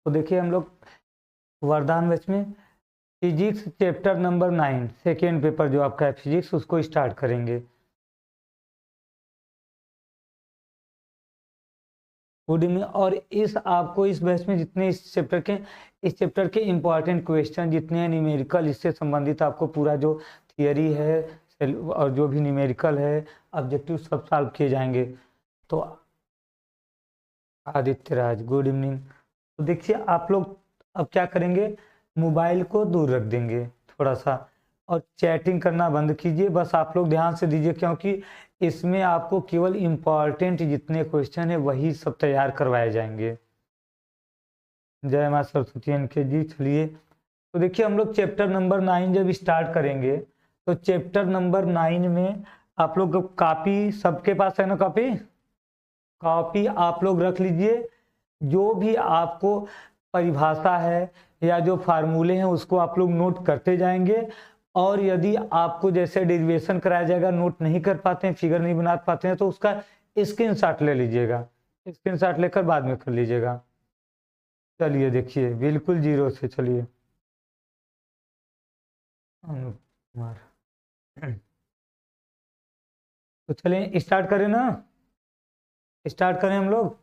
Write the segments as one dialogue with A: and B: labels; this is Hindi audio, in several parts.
A: तो देखिए हम लोग वरदान बैच में physics chapter number 9 second paper जो आपका है फिजिक्स उसको स्टार्ट करेंगे। Good evening. और इस आपको इस बैच में जितने इस चैप्टर के इम्पॉर्टेंट क्वेश्चन जितने हैं न्यूमेरिकल इससे संबंधित आपको पूरा जो थियरी है और जो भी न्यूमेरिकल है ऑब्जेक्टिव सब सॉल्व किए जाएंगे। तो आदित्य राज गुड इवनिंग। तो देखिए आप लोग अब क्या करेंगे, मोबाइल को दूर रख देंगे थोड़ा सा और चैटिंग करना बंद कीजिए। बस आप लोग ध्यान से दीजिए क्योंकि इसमें आपको केवल इम्पॉर्टेंट जितने क्वेश्चन है वही सब तैयार करवाए जाएंगे। जय माँ सरस्वती के जी। चलिए तो देखिए हम लोग चैप्टर नंबर 9 जब स्टार्ट करेंगे तो चैप्टर नंबर 9 में आप लोग कॉपी सबके पास है ना, कॉपी आप लोग रख लीजिए। जो भी आपको परिभाषा है या जो फार्मूले हैं उसको आप लोग नोट करते जाएंगे। और यदि आपको जैसे डेरिवेशन कराया जाएगा नोट नहीं कर पाते हैं, फिगर नहीं बना पाते हैं तो उसका स्क्रीनशॉट ले लीजिएगा, स्क्रीनशॉट लेकर बाद में कर लीजिएगा। चलिए देखिए बिल्कुल जीरो से चलिए अनुप कुमार। तो चलिए स्टार्ट करें ना, स्टार्ट करें हम लोग।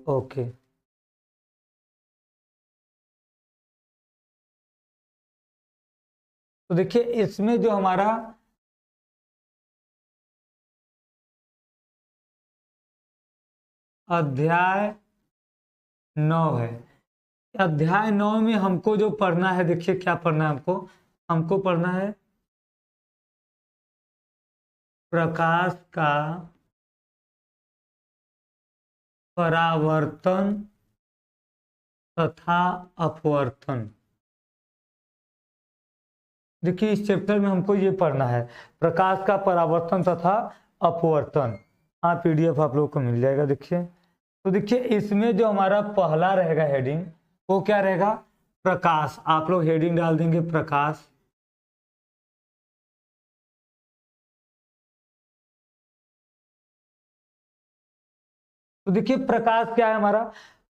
A: ओके तो देखिए इसमें जो हमारा अध्याय 9 है, अध्याय 9 में हमको जो पढ़ना है, देखिए क्या पढ़ना है हमको, हमको पढ़ना है प्रकाश का परावर्तन तथा अपवर्तन। देखिए इस चैप्टर में हमको ये पढ़ना है प्रकाश का परावर्तन तथा अपवर्तन। हाँ पीडीएफ आप लोगों को मिल जाएगा। देखिए तो देखिए इसमें जो हमारा पहला रहेगा हेडिंग वो क्या रहेगा, प्रकाश। आप लोग हेडिंग डाल देंगे प्रकाश। तो देखिए प्रकाश क्या है हमारा,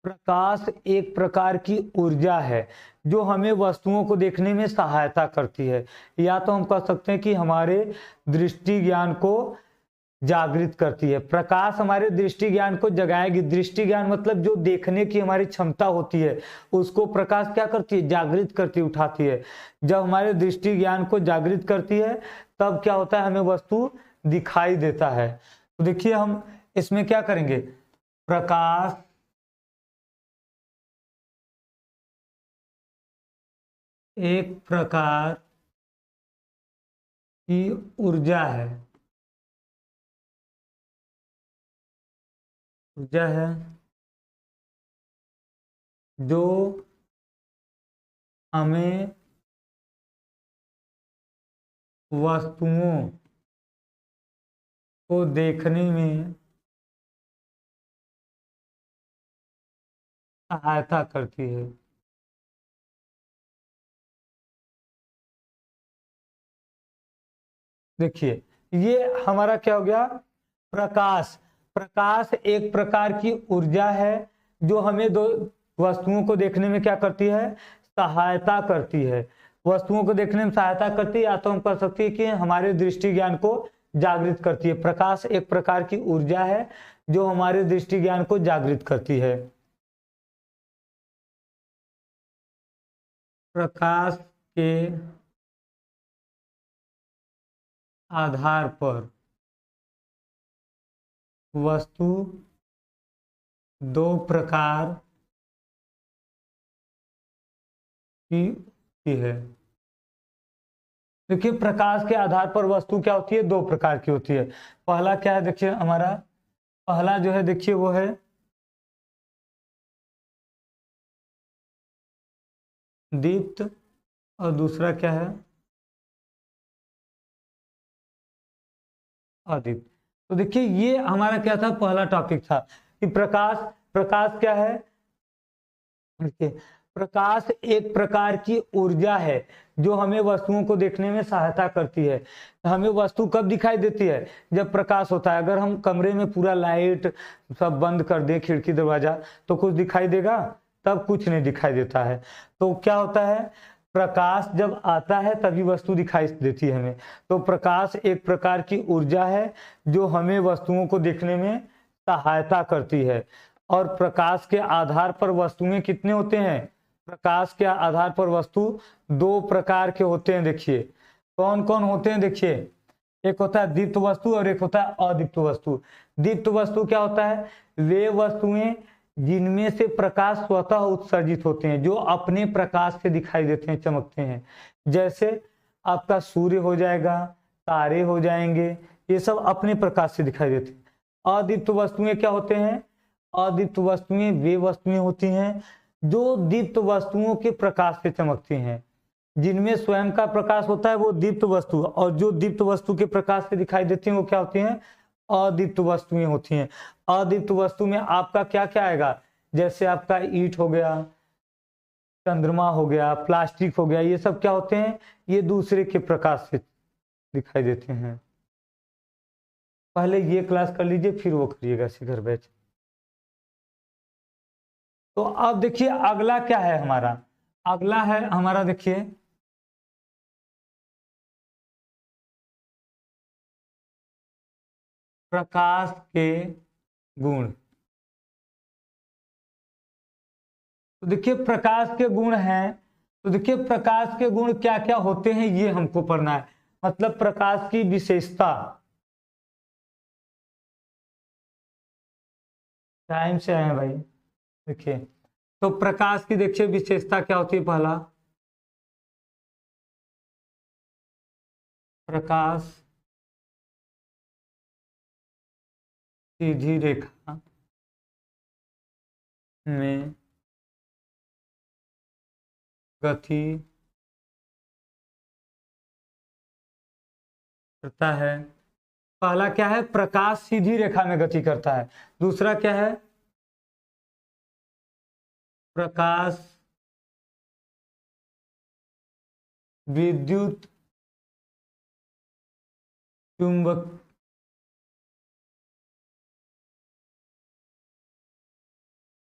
A: प्रकाश एक प्रकार की ऊर्जा है जो हमें वस्तुओं को देखने में सहायता करती है, या तो हम कह सकते हैं कि हमारे दृष्टि ज्ञान को जागृत करती है। प्रकाश हमारे दृष्टि ज्ञान को जगाएगी। दृष्टि ज्ञान मतलब जो देखने की हमारी क्षमता होती है उसको प्रकाश क्या करती है, जागृत करती, उठाती है। जब हमारे दृष्टि ज्ञान को जागृत करती है तब क्या होता है, हमें वस्तु दिखाई देता है। तो देखिए हम इसमें क्या करेंगे, प्रकाश एक प्रकार की ऊर्जा है, ऊर्जा है जो हमें वस्तुओं को देखने में सहायता करती है। देखिए ये हमारा क्या हो गया, प्रकाश। प्रकाश एक प्रकार की ऊर्जा है जो हमें दो वस्तुओं को देखने में क्या करती है, सहायता करती है। वस्तुओं को देखने में सहायता करती है, या तो हम कह सकते हैं कि हमारे दृष्टि ज्ञान को जागृत करती है। प्रकाश एक प्रकार की ऊर्जा है जो हमारे दृष्टि ज्ञान को जागृत करती है। प्रकाश के आधार पर वस्तु दो प्रकार की होती है। देखिए प्रकाश के आधार पर वस्तु क्या होती है, दो प्रकार की होती है। पहला क्या है, देखिए हमारा पहला जो है देखिए वो है दीप्त और दूसरा क्या है, अदीप्त। तो देखिए ये हमारा क्या था, पहला टॉपिक था कि प्रकाश, प्रकाश क्या है, देखिए प्रकाश एक प्रकार की ऊर्जा है जो हमें वस्तुओं को देखने में सहायता करती है। हमें वस्तु कब दिखाई देती है? जब प्रकाश होता है। अगर हम कमरे में पूरा लाइट सब बंद कर दें, खिड़की दरवाजा, तो कुछ दिखाई देगा? तब कुछ नहीं दिखाई देता है। तो क्या होता है, प्रकाश जब आता है तभी वस्तु दिखाई देती है हमें। तो प्रकाश एक प्रकार की ऊर्जा है जो हमें वस्तुओं को देखने में सहायता करती है। और प्रकाश के आधार पर वस्तुएं कितने होते हैं? प्रकाश के आधार पर वस्तु दो प्रकार के होते हैं। देखिए कौन कौन होते हैं, देखिए एक होता है दीप्त वस्तु और एक होता है अदीप्त वस्तु। दीप्त वस्तु क्या होता है? वे वस्तुएं जिनमें से प्रकाश स्वतः उत्सर्जित होते हैं, जो अपने प्रकाश से दिखाई देते हैं, चमकते हैं। जैसे आपका सूर्य हो जाएगा, तारे हो जाएंगे, ये सब अपने प्रकाश से दिखाई देते हैं। अदीप्त वस्तुएं क्या होते हैं? अदीप्त वस्तुएं वे वस्तुएं होती हैं जो दीप्त वस्तुओं के प्रकाश से चमकती हैं। जिनमें स्वयं का प्रकाश होता है वो दीप्त वस्तु, और जो दीप्त वस्तु के प्रकाश से दिखाई देती हैं वो क्या होती हैं? अदीप्त वस्तुएं होती हैं। अदीप्त वस्तु में आपका क्या क्या आएगा? जैसे आपका ईंट हो गया, चंद्रमा हो गया, प्लास्टिक हो गया, ये सब क्या होते हैं? ये दूसरे के प्रकाश से दिखाई देते हैं। पहले ये क्लास कर लीजिए फिर वो करिएगा घर बैठ। तो अब देखिए अगला क्या है हमारा? अगला है हमारा, देखिए प्रकाश के गुण। तो देखिए प्रकाश के गुण हैं, तो देखिए प्रकाश के गुण क्या क्या होते हैं ये हमको पढ़ना है। मतलब प्रकाश की विशेषता। टाइम से आए भाई। देखिए तो प्रकाश की देखिए विशेषता क्या होती है। पहला, प्रकाश सीधी रेखा में गति करता है। पहला क्या है? प्रकाश सीधी रेखा में गति करता है। दूसरा क्या है? प्रकाश विद्युत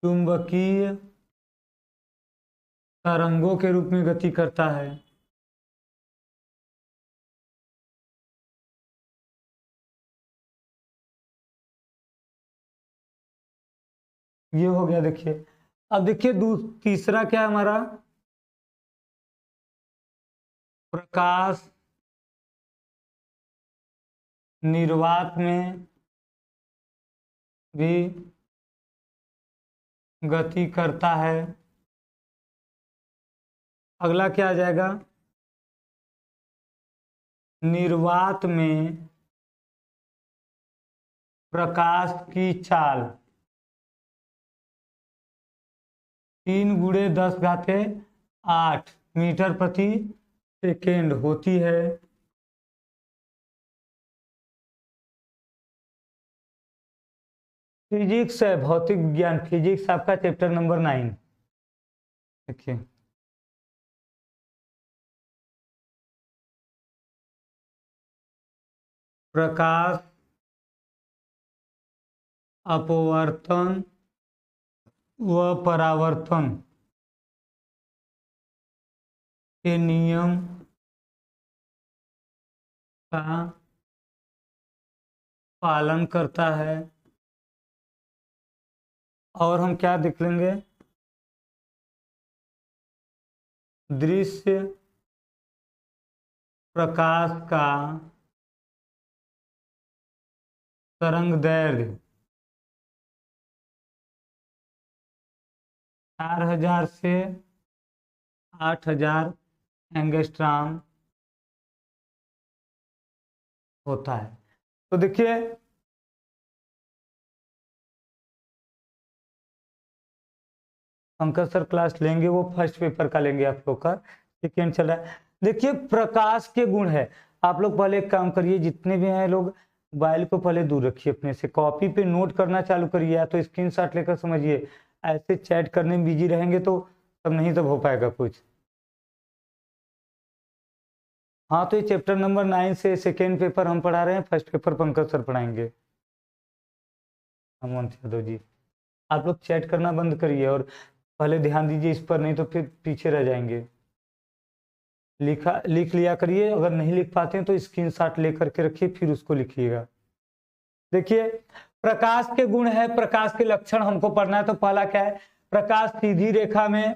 A: चुंबकीय तरंगों के रूप में गति करता है। ये हो गया। देखिए अब देखिए तीसरा क्या है हमारा? प्रकाश निर्वात में भी गति करता है। अगला क्या आ जाएगा? निर्वात में प्रकाश की चाल 3×10⁸ मीटर प्रति सेकेंड होती है। फिजिक्स है, भौतिक विज्ञान, फिजिक्स आपका चैप्टर नंबर 9। देखिए प्रकाश अपवर्तन व परावर्तन के नियम का पालन करता है। और हम क्या देख लेंगे? दृश्य प्रकाश का तरंगदैर्घ्य 4000 से 8000 एंगस्ट्रॉम होता है। तो देखिए पंकज सर क्लास लेंगे, वो फर्स्ट पेपर का लेंगे, आप लोग का सेकेंड चल रहा है। देखिए प्रकाश के गुण है। आप लोग पहले एक काम करिए, जितने भी हैं लोग मोबाइल को पहले दूर रखिए अपने से, कॉपी पे नोट करना चालू करिए, या तो स्क्रीनशॉट लेकर समझिए। ऐसे चैट करने में बिजी रहेंगे तो तब नहीं तब हो पाएगा कुछ। हाँ तो ये चैप्टर नंबर 9 से सेकेंड पेपर हम पढ़ा रहे हैं, फर्स्ट पेपर पंकज सर पढ़ाएंगे। हेमंत यादव जी, आप लोग चैट करना बंद करिए और पहले ध्यान दीजिए इस पर, नहीं तो फिर पीछे रह जाएंगे। लिख लिया करिए, अगर नहीं लिख पाते हैं तो स्क्रीनशॉट लेकर के रखिए, फिर उसको लिखिएगा। देखिए प्रकाश के गुण है, प्रकाश के लक्षण हमको पढ़ना है। तो पहला क्या है, प्रकाश सीधी रेखा में,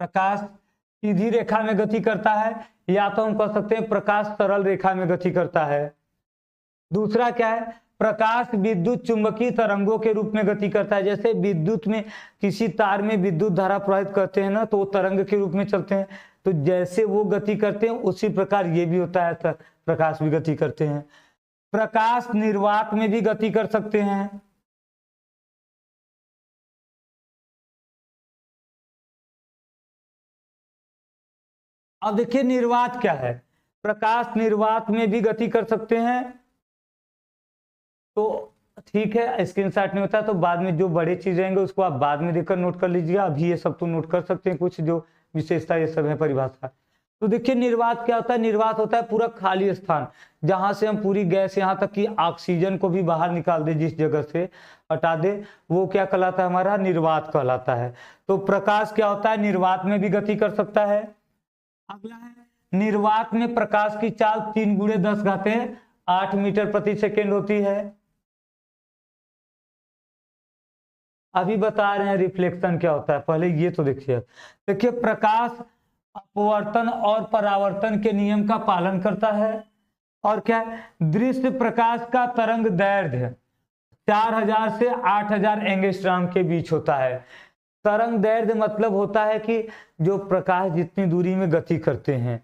A: प्रकाश सीधी रेखा में गति करता है, या तो हम कह सकते हैं प्रकाश सरल रेखा में गति करता है। दूसरा क्या है, प्रकाश विद्युत चुंबकीय तरंगों के रूप में गति करता है। जैसे विद्युत में किसी तार में विद्युत धारा प्रवाहित करते हैं ना, तो वो तरंग के रूप में चलते हैं। तो जैसे वो गति करते हैं उसी प्रकार ये भी होता है, प्रकाश भी गति करते हैं। प्रकाश निर्वात में भी गति कर सकते हैं। अब देखिए निर्वात क्या है, प्रकाश निर्वात में भी गति कर सकते हैं। तो ठीक है, स्क्रीनशॉट नहीं होता तो बाद में जो बड़े चीज रहेंगे उसको आप बाद में देखकर नोट कर लीजिएगा। अभी ये सब तो नोट कर सकते हैं, कुछ जो विशेषता ये सब है परिभाषा। तो देखिए निर्वात क्या होता है, निर्वात होता है पूरा खाली स्थान, जहां से हम पूरी गैस यहाँ तक कि ऑक्सीजन को भी बाहर निकाल दे, जिस जगह से हटा दे, वो क्या कहलाता है, हमारा निर्वात कहलाता है। तो प्रकाश क्या होता है, निर्वात में भी गति कर सकता है। अगला है, निर्वात में प्रकाश की चाल 3×10⁸ मीटर प्रति सेकेंड होती है। अभी बता रहे हैं रिफ्लेक्शन क्या होता है, पहले ये तो देखिए। देखिए प्रकाश अपवर्तन और परावर्तन के नियम का पालन करता है। और क्या है, दृश्य प्रकाश का तरंग दैर्ध्य 4000 से 8000 एंगस्ट्रॉम के बीच होता है। तरंग दैर्ध्य मतलब होता है कि जो प्रकाश जितनी दूरी में गति करते हैं,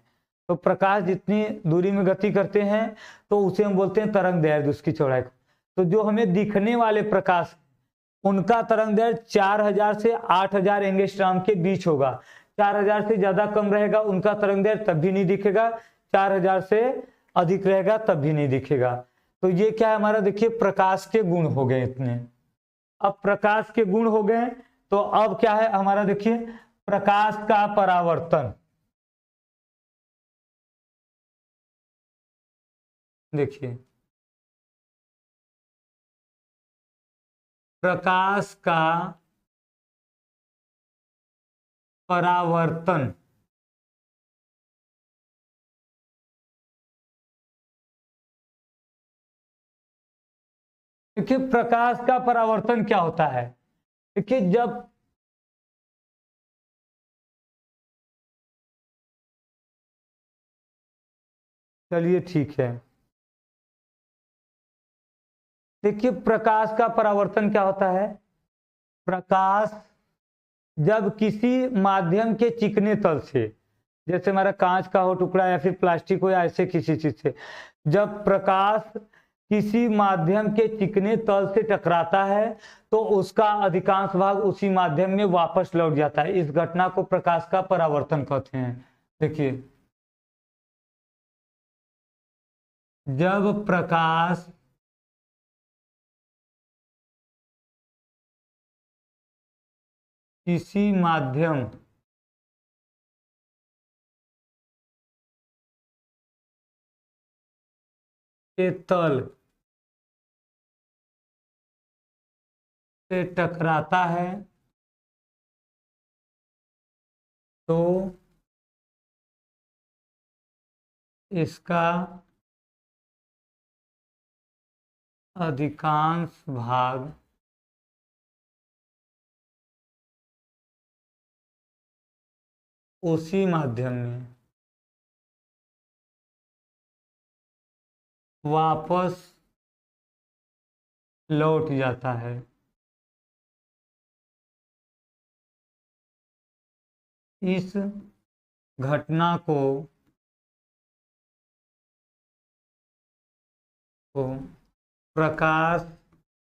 A: तो प्रकाश जितनी दूरी में गति करते हैं तो उसे हम बोलते हैं तरंग दैर्ध्य, उसकी चौड़ाई को। तो जो हमें दिखने वाले प्रकाश, उनका तरंग दैर्ध्य 4000 से 8000 एंगस्ट्रॉम के बीच होगा। 4000 से ज्यादा कम रहेगा उनका तरंग दैर्ध्य तब भी नहीं दिखेगा, 4000 से अधिक रहेगा तब भी नहीं दिखेगा। तो ये क्या है हमारा, देखिए प्रकाश के गुण हो गए इतने। अब प्रकाश के गुण हो गए तो अब क्या है हमारा, देखिए प्रकाश का परावर्तन। देखिए प्रकाश का परावर्तन, देखिए प्रकाश का परावर्तन क्या होता है। देखिए जब चलिए ठीक है, देखिए प्रकाश का परावर्तन क्या होता है। प्रकाश जब किसी माध्यम के चिकने तल से, जैसे हमारा कांच का हो टुकड़ा या फिर प्लास्टिक हो या ऐसे किसी चीज से, जब प्रकाश किसी माध्यम के चिकने तल से टकराता है तो उसका अधिकांश भाग उसी माध्यम में वापस लौट जाता है। इस घटना को प्रकाश का परावर्तन कहते हैं। देखिए जब प्रकाश किसी माध्यम के तल से टकराता है तो इसका अधिकांश भाग उसी माध्यम में वापस लौट जाता है। इस घटना को प्रकाश का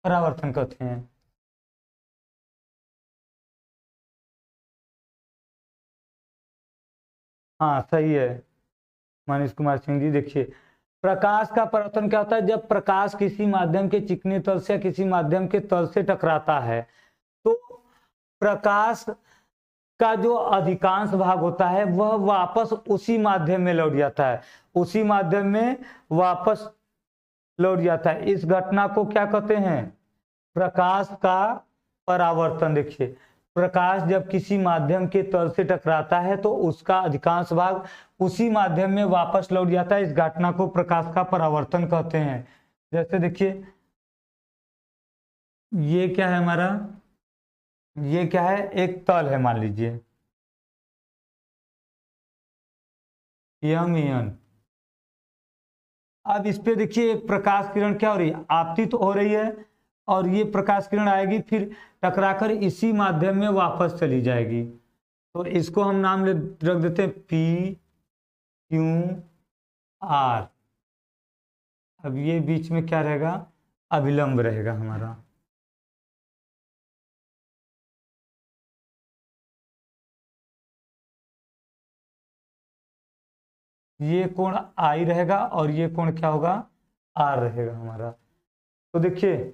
A: परावर्तन कहते हैं। हाँ सही है मनीष कुमार सिंह जी। देखिए प्रकाश का परावर्तन क्या होता है, जब प्रकाश किसी माध्यम के चिकने तल से या किसी माध्यम के तल से टकराता है तो प्रकाश का जो अधिकांश भाग होता है वह वापस उसी माध्यम में लौट जाता है, उसी माध्यम में वापस लौट जाता है। इस घटना को क्या कहते हैं, प्रकाश का परावर्तन। देखिए प्रकाश जब किसी माध्यम के तल से टकराता है तो उसका अधिकांश भाग उसी माध्यम में वापस लौट जाता है, इस घटना को प्रकाश का परावर्तन कहते हैं। जैसे देखिए ये क्या है हमारा, ये क्या है, एक तल है मान लीजिए यन। अब इस पे देखिए एक प्रकाश किरण क्या हो रही है, आपतित हो रही है और ये प्रकाश किरण आएगी फिर टकराकर इसी माध्यम में वापस चली जाएगी। तो इसको हम नाम रख देते हैं पी क्यू आर। अब ये बीच में क्या रहेगा, अविलंब रहेगा हमारा। ये कोण आई रहेगा और ये कोण क्या होगा, आर रहेगा हमारा। तो देखिए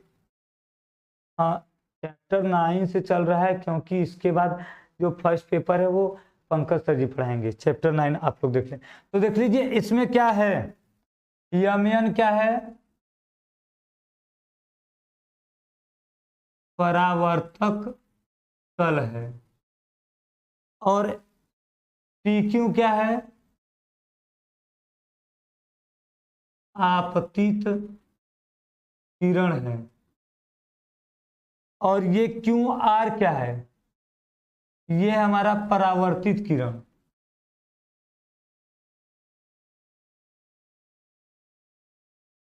A: हाँ चैप्टर 9 से चल रहा है क्योंकि इसके बाद जो फर्स्ट पेपर है वो पंकज सर जी पढ़ाएंगे। चैप्टर 9 आप लोग देख लें। तो देख लीजिए इसमें क्या है, यमयन क्या है, परावर्तक तल है, और पीक्यू क्या है, आपतित किरण है, और ये क्यू आर क्या है, ये हमारा परावर्तित किरण।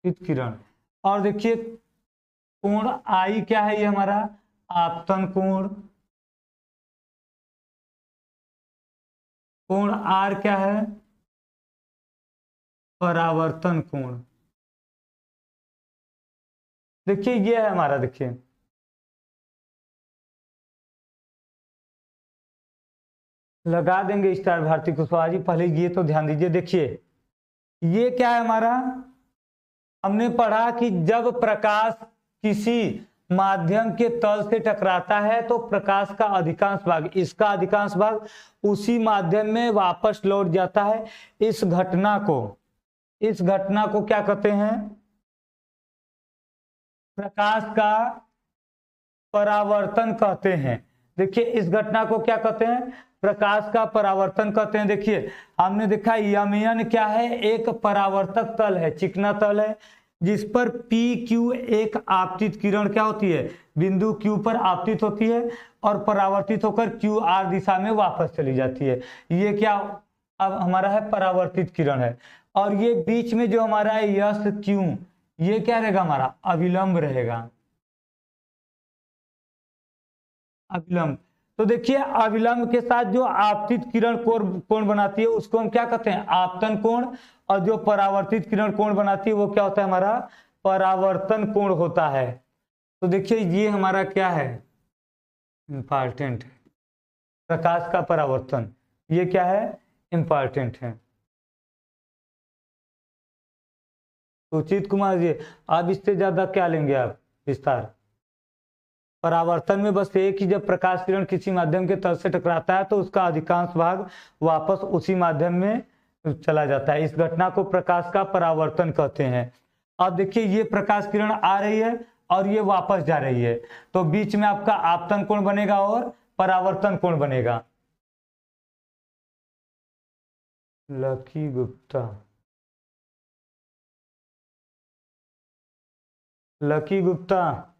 A: किरण और देखिए कोण आई क्या है, ये हमारा आपतन कोण। कोण आर क्या है, परावर्तन कोण। देखिए ये है हमारा, देखिए लगा देंगे स्टार भारती कुशवाहा जी, पहले ये तो ध्यान दीजिए। देखिए ये क्या है हमारा, हमने पढ़ा कि जब प्रकाश किसी माध्यम के तल से टकराता है तो प्रकाश का अधिकांश भाग, इसका अधिकांश भाग उसी माध्यम में वापस लौट जाता है। इस घटना को क्या कहते हैं, प्रकाश का परावर्तन कहते हैं। देखिए इस घटना को क्या कहते हैं, प्रकाश का परावर्तन कहते हैं। देखिए हमने देखा यमयन क्या है, एक परावर्तक तल है, चिकना तल है जिस पर पी क्यू एक आपतित किरण क्या होती है, बिंदु क्यू पर आपतित होती है और परावर्तित होकर क्यू आर दिशा में वापस चली जाती है। ये क्या अब हमारा है, परावर्तित किरण है। और ये बीच में जो हमारा है यस क्यू, ये क्या रहेगा हमारा, अविलंब रहेगा, अविलंब। तो देखिए अविलंब के साथ जो आपतित किरण कोण बनाती है उसको हम क्या कहते हैं, आपतन कोण, और जो परावर्तित किरण कोण बनाती है वो क्या होता है हमारा, परावर्तन कोण होता है। तो देखिए ये हमारा क्या है, इंपॉर्टेंट है, प्रकाश का परावर्तन, ये क्या है, इंपॉर्टेंट है। सुचित कुमार जी अब इससे ज्यादा क्या लेंगे आप विस्तार, परावर्तन में बस एक ही, जब प्रकाश किरण किसी माध्यम के तल से टकराता है तो उसका अधिकांश भाग वापस उसी माध्यम में चला जाता है। इस घटना को प्रकाश का परावर्तन कहते हैं। अब देखिए ये प्रकाश किरण आ रही है और ये वापस जा रही है, तो बीच में आपका आपतन कोण बनेगा और परावर्तन कोण बनेगा। Lucky Gupta, lucky Gupta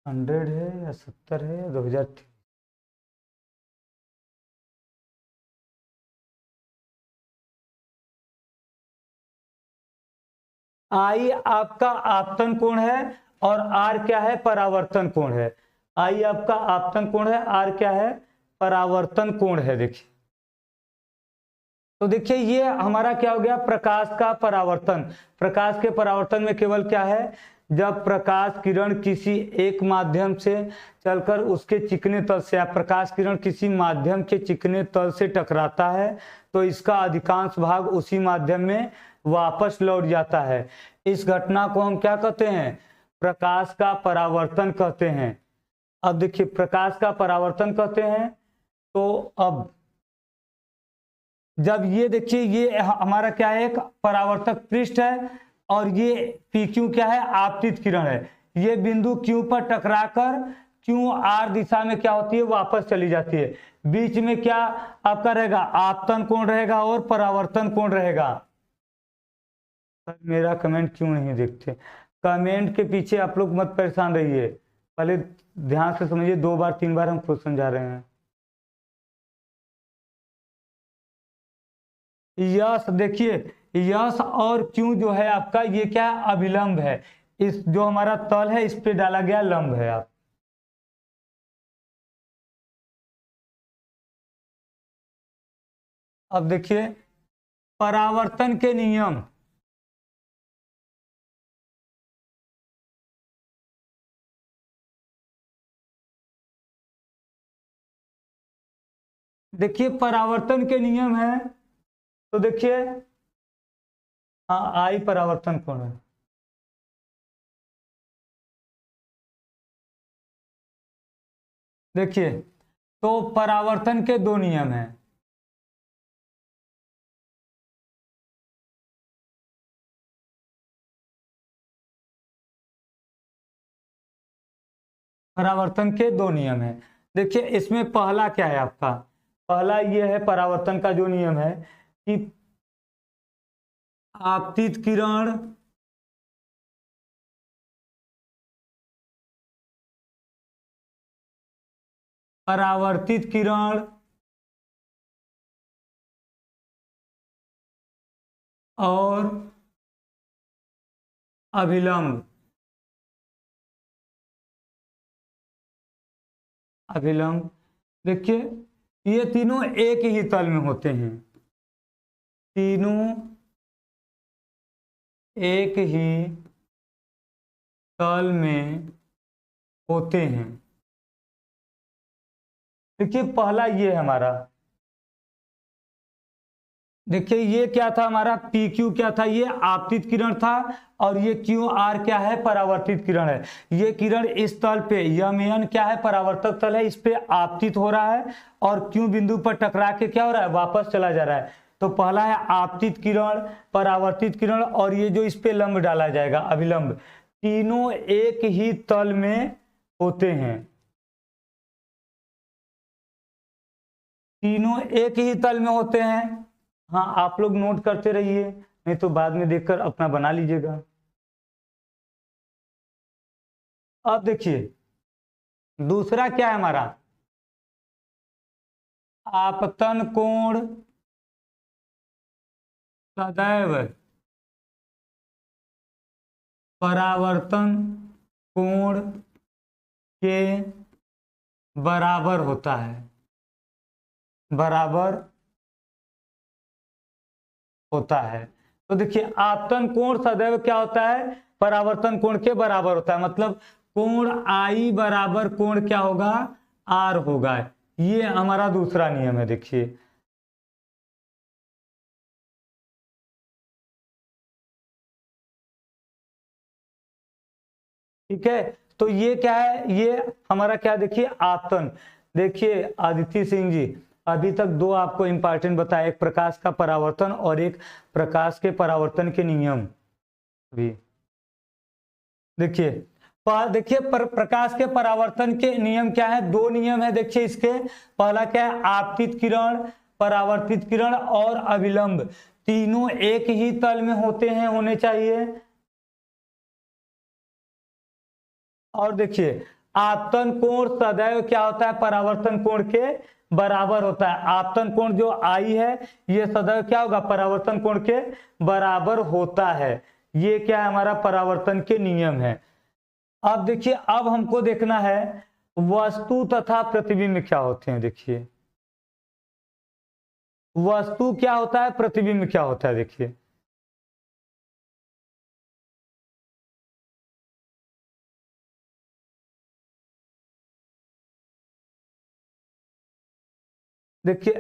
A: hundred है या 70 है या 2000? आई आपका आपतन कोण है और आर क्या है, परावर्तन कोण है। आई आपका आपतन कोण है, आर क्या है, परावर्तन कोण है। देखिए तो देखिए ये हमारा क्या हो गया, प्रकाश का परावर्तन। प्रकाश के परावर्तन में केवल क्या है, जब प्रकाश किरण किसी एक माध्यम से चलकर उसके चिकने तल से, या प्रकाश किरण किसी माध्यम के चिकने तल से टकराता है तो इसका अधिकांश भाग उसी माध्यम में वापस लौट जाता है। इस घटना को हम क्या कहते हैं, प्रकाश का परावर्तन कहते हैं। अब देखिए प्रकाश का परावर्तन कहते हैं। तो अब जब ये देखिए ये हमारा क्या है, एक परावर्तक पृष्ठ है और ये PQ क्या है, आपतित किरण है। ये बिंदु Q पर टकराकर QR दिशा में क्या होती है, वापस चली जाती है। बीच में क्या आपका रहेगा, आपतन कोण रहेगा और परावर्तन कोण रहेगा। सर मेरा कमेंट क्यों नहीं देखते, कमेंट के पीछे आप लोग मत परेशान रहिए, पहले ध्यान से समझिए, 2 बार 3 बार हम खुद समझा रहे हैं। यस देखिए, यस और क्यों जो है आपका ये क्या है, अभिलंब है। इस जो हमारा तल है इस पे डाला गया लंब है। आप अब देखिए परावर्तन के नियम, देखिए परावर्तन के नियम है। तो देखिए हाँ, आई परावर्तन कोण है। देखिए तो परावर्तन के 2 नियम हैं। परावर्तन के 2 नियम हैं। देखिए इसमें पहला क्या है आपका, पहला ये है परावर्तन का जो नियम है कि आपतित किरण परावर्तित किरण और अभिलंब, अभिलंब देखिए ये तीनों एक ही तल में होते हैं, तीनों एक ही तल में होते हैं। देखिए पहला ये है हमारा, देखिए ये क्या था हमारा, PQ क्या था, ये आपतित किरण था और ये QR क्या है, परावर्तित किरण है। ये किरण इस तल पे यमन क्या है, परावर्तक तल है, इस पे आपतित हो रहा है और Q बिंदु पर टकरा के क्या हो रहा है, वापस चला जा रहा है। तो पहला है आपतित किरण, परावर्तित किरण और ये जो इस पे लंब डाला जाएगा अभिलंब, तीनों एक ही तल में होते हैं, तीनों एक ही तल में होते हैं। हाँ आप लोग नोट करते रहिए, नहीं तो बाद में देखकर अपना बना लीजिएगा। अब देखिए दूसरा क्या है हमारा, आपतन कोण सदैव परावर्तन कोण के बराबर होता है, बराबर होता है। तो देखिए आपतन कोण सदैव क्या होता है, परावर्तन कोण के बराबर होता है, मतलब कोण आई बराबर कोण क्या होगा, आर होगा। ये हमारा दूसरा नियम है। देखिए ठीक है, तो ये क्या है, ये हमारा क्या, देखिए आपतन। देखिए आदित्य सिंह जी अभी तक 2 आपको इंपॉर्टेंट बताया, एक प्रकाश का परावर्तन और एक प्रकाश के परावर्तन के नियम भी। देखिए देखिए प्रकाश के परावर्तन के नियम क्या है, 2 नियम है। देखिए इसके पहला क्या है, आपतित किरण, परावर्तित किरण और अभिलंब तीनों एक ही तल में होते हैं, होने चाहिए। और देखिए आपतन कोण सदैव क्या होता है, परावर्तन कोण के बराबर होता है। आपतन कोण जो आई है ये सदैव क्या होगा, परावर्तन कोण के बराबर होता है। ये क्या है, हमारा परावर्तन के नियम है। अब देखिए अब हमको देखना है वस्तु तथा प्रतिबिंब क्या होते हैं। देखिए वस्तु क्या होता है, प्रतिबिंब क्या होता है। देखिए देखिए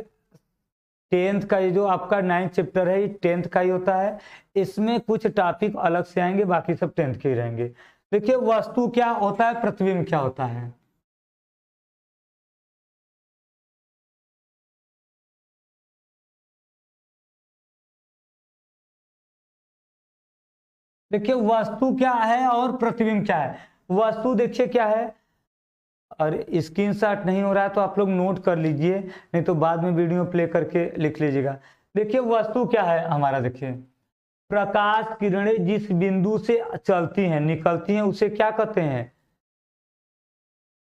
A: 10th का ये जो आपका 9th चैप्टर है, ये 10th का ही होता है। इसमें कुछ टॉपिक अलग से आएंगे, बाकी सब 10th के ही रहेंगे। देखिए वस्तु क्या होता है, प्रतिबिंब क्या होता है। देखिए वस्तु क्या है और प्रतिबिंब क्या है। वस्तु देखिए क्या है, और स्क्रीनशॉट नहीं हो रहा है तो आप लोग नोट कर लीजिए, नहीं तो बाद में वीडियो प्ले करके लिख लीजिएगा। देखिए वस्तु क्या है हमारा, देखिए प्रकाश किरणें जिस बिंदु से चलती हैं निकलती हैं उसे क्या कहते हैं,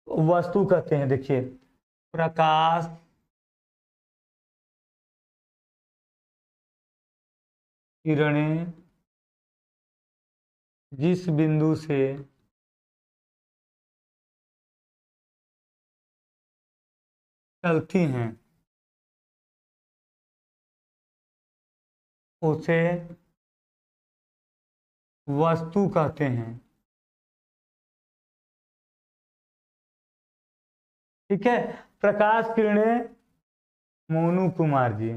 A: वस्तु कहते हैं। देखिए प्रकाश किरणें जिस बिंदु से चलती हैं उसे वस्तु कहते हैं। ठीक है, प्रकाश किरणें, मोनू कुमार जी।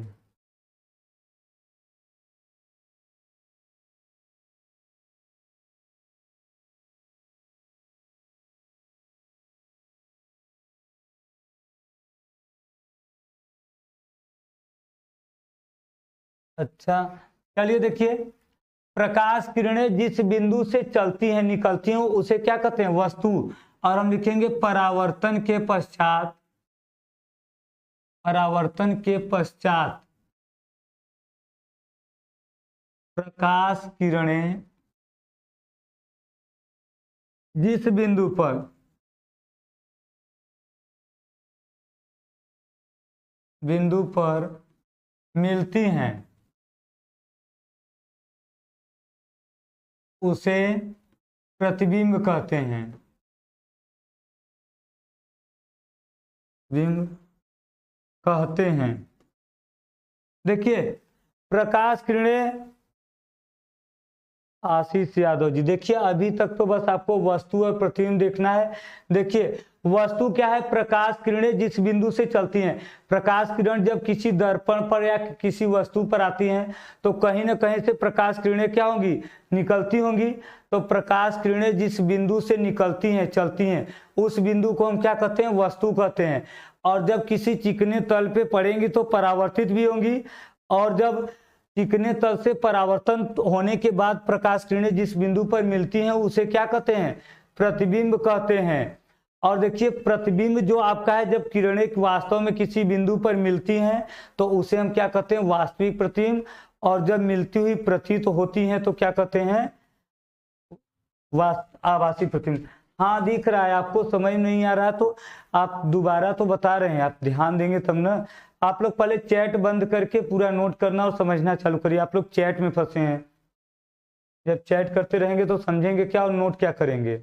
A: अच्छा चलिए देखिए, प्रकाश किरणें जिस बिंदु से चलती हैं निकलती हैं उसे क्या कहते हैं, वस्तु। और हम लिखेंगे परावर्तन के पश्चात, परावर्तन के पश्चात प्रकाश किरणें जिस बिंदु पर मिलती हैं उसे प्रतिबिंब कहते हैं। बिंब कहते हैं। देखिए प्रकाश किरणें, आशीष यादव जी, देखिए अभी तक तो बस आपको वस्तु और प्रतिबिंब देखना है। देखिए वस्तु क्या है, प्रकाश किरणें जिस बिंदु से चलती हैं। प्रकाश किरण जब किसी दर्पण पर या किसी वस्तु पर आती हैं तो कहीं ना कहीं से प्रकाश किरणें क्या होंगी, निकलती होंगी। तो प्रकाश किरणें जिस बिंदु से निकलती हैं चलती हैं उस बिंदु को हम क्या कहते हैं, वस्तु कहते हैं। और जब किसी चिकने तल पे पड़ेंगी तो परावर्तित भी होंगी, और जब चिकने तल से परावर्तन होने के बाद प्रकाश किरणें जिस बिंदु पर मिलती हैं उसे क्या कहते हैं, प्रतिबिंब कहते हैं। और देखिए प्रतिबिंब जो आपका है, जब किरणें वास्तव में किसी बिंदु पर मिलती हैं तो उसे हम क्या कहते हैं, वास्तविक प्रतिबिंब। और जब मिलती हुई प्रतीत होती हैं तो क्या कहते हैं, आभासी प्रतिबिंब। हाँ दिख रहा है, आपको समझ नहीं आ रहा तो आप दोबारा तो बता रहे हैं, आप ध्यान देंगे तब ना। आप लोग पहले चैट बंद करके पूरा नोट करना और समझना चालू करिए। आप लोग चैट में फंसे हैं, जब चैट करते रहेंगे तो समझेंगे क्या और नोट क्या करेंगे।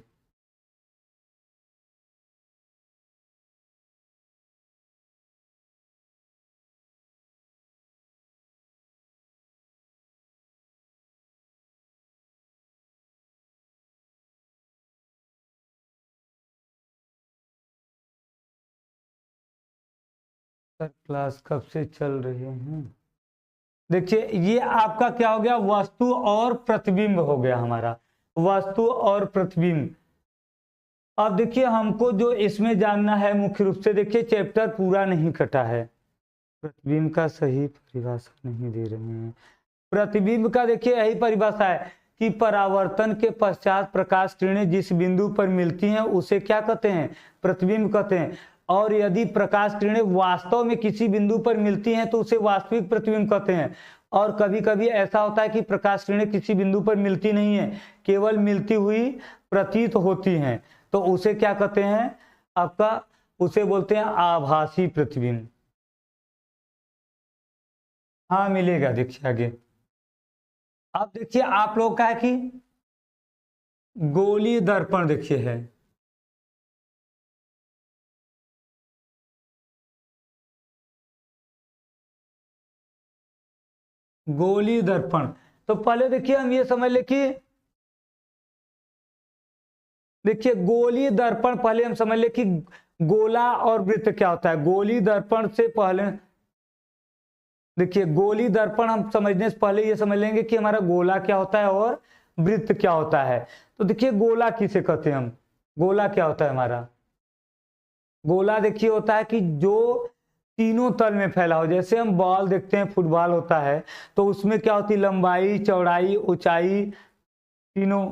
A: सर क्लास कब से चल रही है। देखिए ये आपका क्या हो गया, वस्तु और प्रतिबिंब हो गया हमारा, वस्तु और प्रतिबिंब। अब देखिए हमको जो इसमें जानना है मुख्य रूप से, देखिए चैप्टर पूरा नहीं कटा है। प्रतिबिंब का सही परिभाषा नहीं दे रहे हैं। प्रतिबिंब का देखिए यही परिभाषा है कि परावर्तन के पश्चात प्रकाश किरणें जिस बिंदु पर मिलती हैं उसे क्या कहते हैं, प्रतिबिंब कहते हैं। और यदि प्रकाश किरणें वास्तव में किसी बिंदु पर मिलती हैं तो उसे वास्तविक प्रतिबिंब कहते हैं। और कभी कभी ऐसा होता है कि प्रकाश किरणें किसी बिंदु पर मिलती नहीं है, केवल मिलती हुई प्रतीत होती हैं, तो उसे क्या कहते हैं आपका, उसे बोलते हैं आभासी प्रतिबिंब। हाँ मिलेगा, देखिए आगे। अब देखिए आप लोग का है कि गोली दर्पण देखिए है, गोली दर्पण। तो पहले देखिए हम ये समझ ले कि देखिए गोली दर्पण, पहले हम समझ ले कि गोला और वृत्त क्या होता है। गोली दर्पण से पहले देखिए गोली दर्पण हम समझने से पहले ये समझ लेंगे कि हमारा गोला क्या होता है और वृत्त क्या होता है। तो देखिए गोला किसे कहते हैं हम, गोला क्या होता है हमारा, गोला देखिए होता है कि जो तीनों तल में फैला हो। जैसे हम बॉल देखते हैं, फुटबॉल होता है, तो उसमें क्या होती है, लंबाई, चौड़ाई, ऊंचाई, तीनों।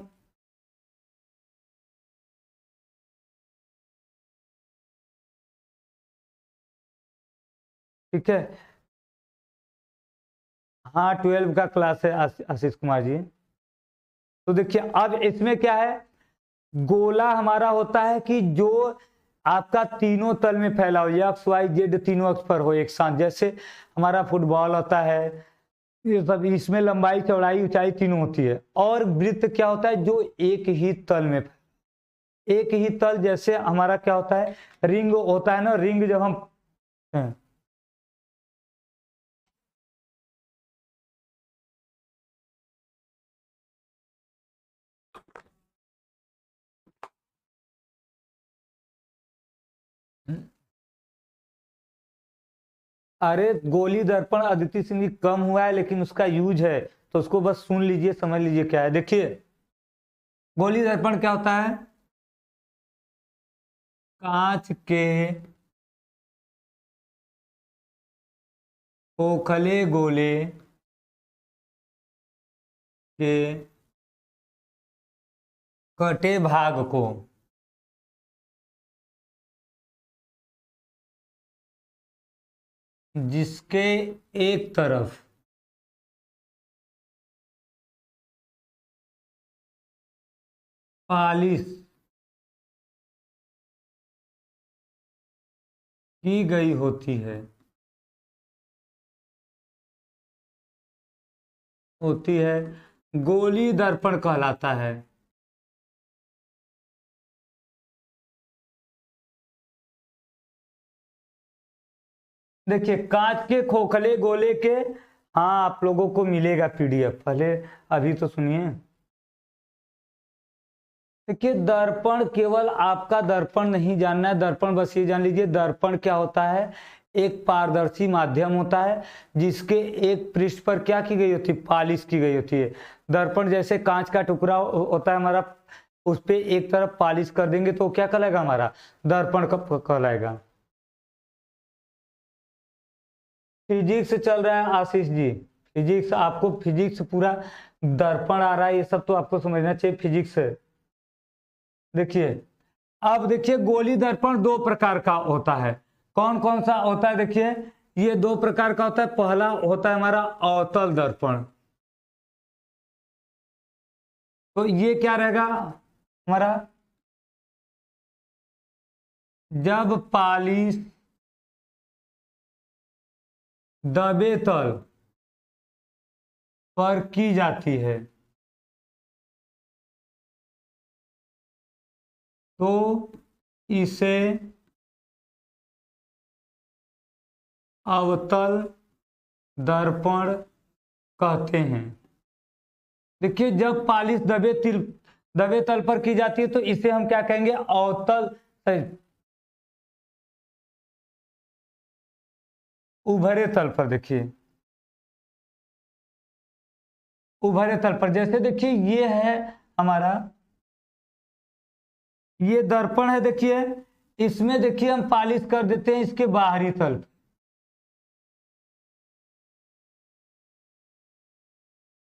A: ठीक है, हाँ 12 का क्लास है आशीष कुमार जी। तो देखिए अब इसमें क्या है, गोला हमारा होता है कि जो आपका तीनों तल में फैला हो, एक्स वाई जेड तीनों अक्ष पर हो एक साथ। जैसे हमारा फुटबॉल होता है, ये सब इसमें लंबाई, चौड़ाई, ऊंचाई तीनों होती है। और वृत्त क्या होता है, जो एक ही तल में, एक ही तल। जैसे हमारा क्या होता है, रिंग होता है ना, रिंग जब हम अरे गोली दर्पण अदिति सिंह जी कम हुआ है, लेकिन उसका यूज है, तो उसको बस सुन लीजिए, समझ लीजिए क्या है। देखिए गोली दर्पण क्या होता है, कांच के खोखले गोले के कटे भाग को जिसके एक तरफ पालिश की गई होती है गोली दर्पण कहलाता है। देखिए कांच के खोखले गोले के, हाँ आप लोगों को मिलेगा पीडीएफ, पहले अभी तो सुनिए। देखिए दर्पण केवल आपका दर्पण नहीं जानना है, दर्पण बस ये जान लीजिए, दर्पण क्या होता है, एक पारदर्शी माध्यम होता है जिसके एक पृष्ठ पर क्या की गई होती है, पालिश की गई होती है। दर्पण जैसे कांच का टुकड़ा होता है हमारा, उस पे एक तरफ पालिश कर देंगे तो क्या कहलाएगा, हमारा दर्पण कहलाएगा। फिजिक्स चल रहा है आशीष जी, फिजिक्स, आपको फिजिक्स पूरा दर्पण आ रहा है, ये सब तो आपको समझना चाहिए फिजिक्स है। देखिए अब देखिए गोली दर्पण दो प्रकार का होता है। कौन कौन सा होता है, देखिए ये दो प्रकार का होता है। पहला होता है हमारा अवतल दर्पण। तो ये क्या रहेगा हमारा, जब पालिश दबे तल पर की जाती है तो इसे अवतल दर्पण कहते हैं। देखिए जब पालिश दबे तल पर की जाती है तो इसे हम क्या कहेंगे, अवतल, उभरे तल पर। देखिए उभरे तल पर, जैसे देखिए ये है हमारा, ये दर्पण है, देखिए इसमें देखिए हम पालिश कर देते हैं इसके बाहरी तल पर।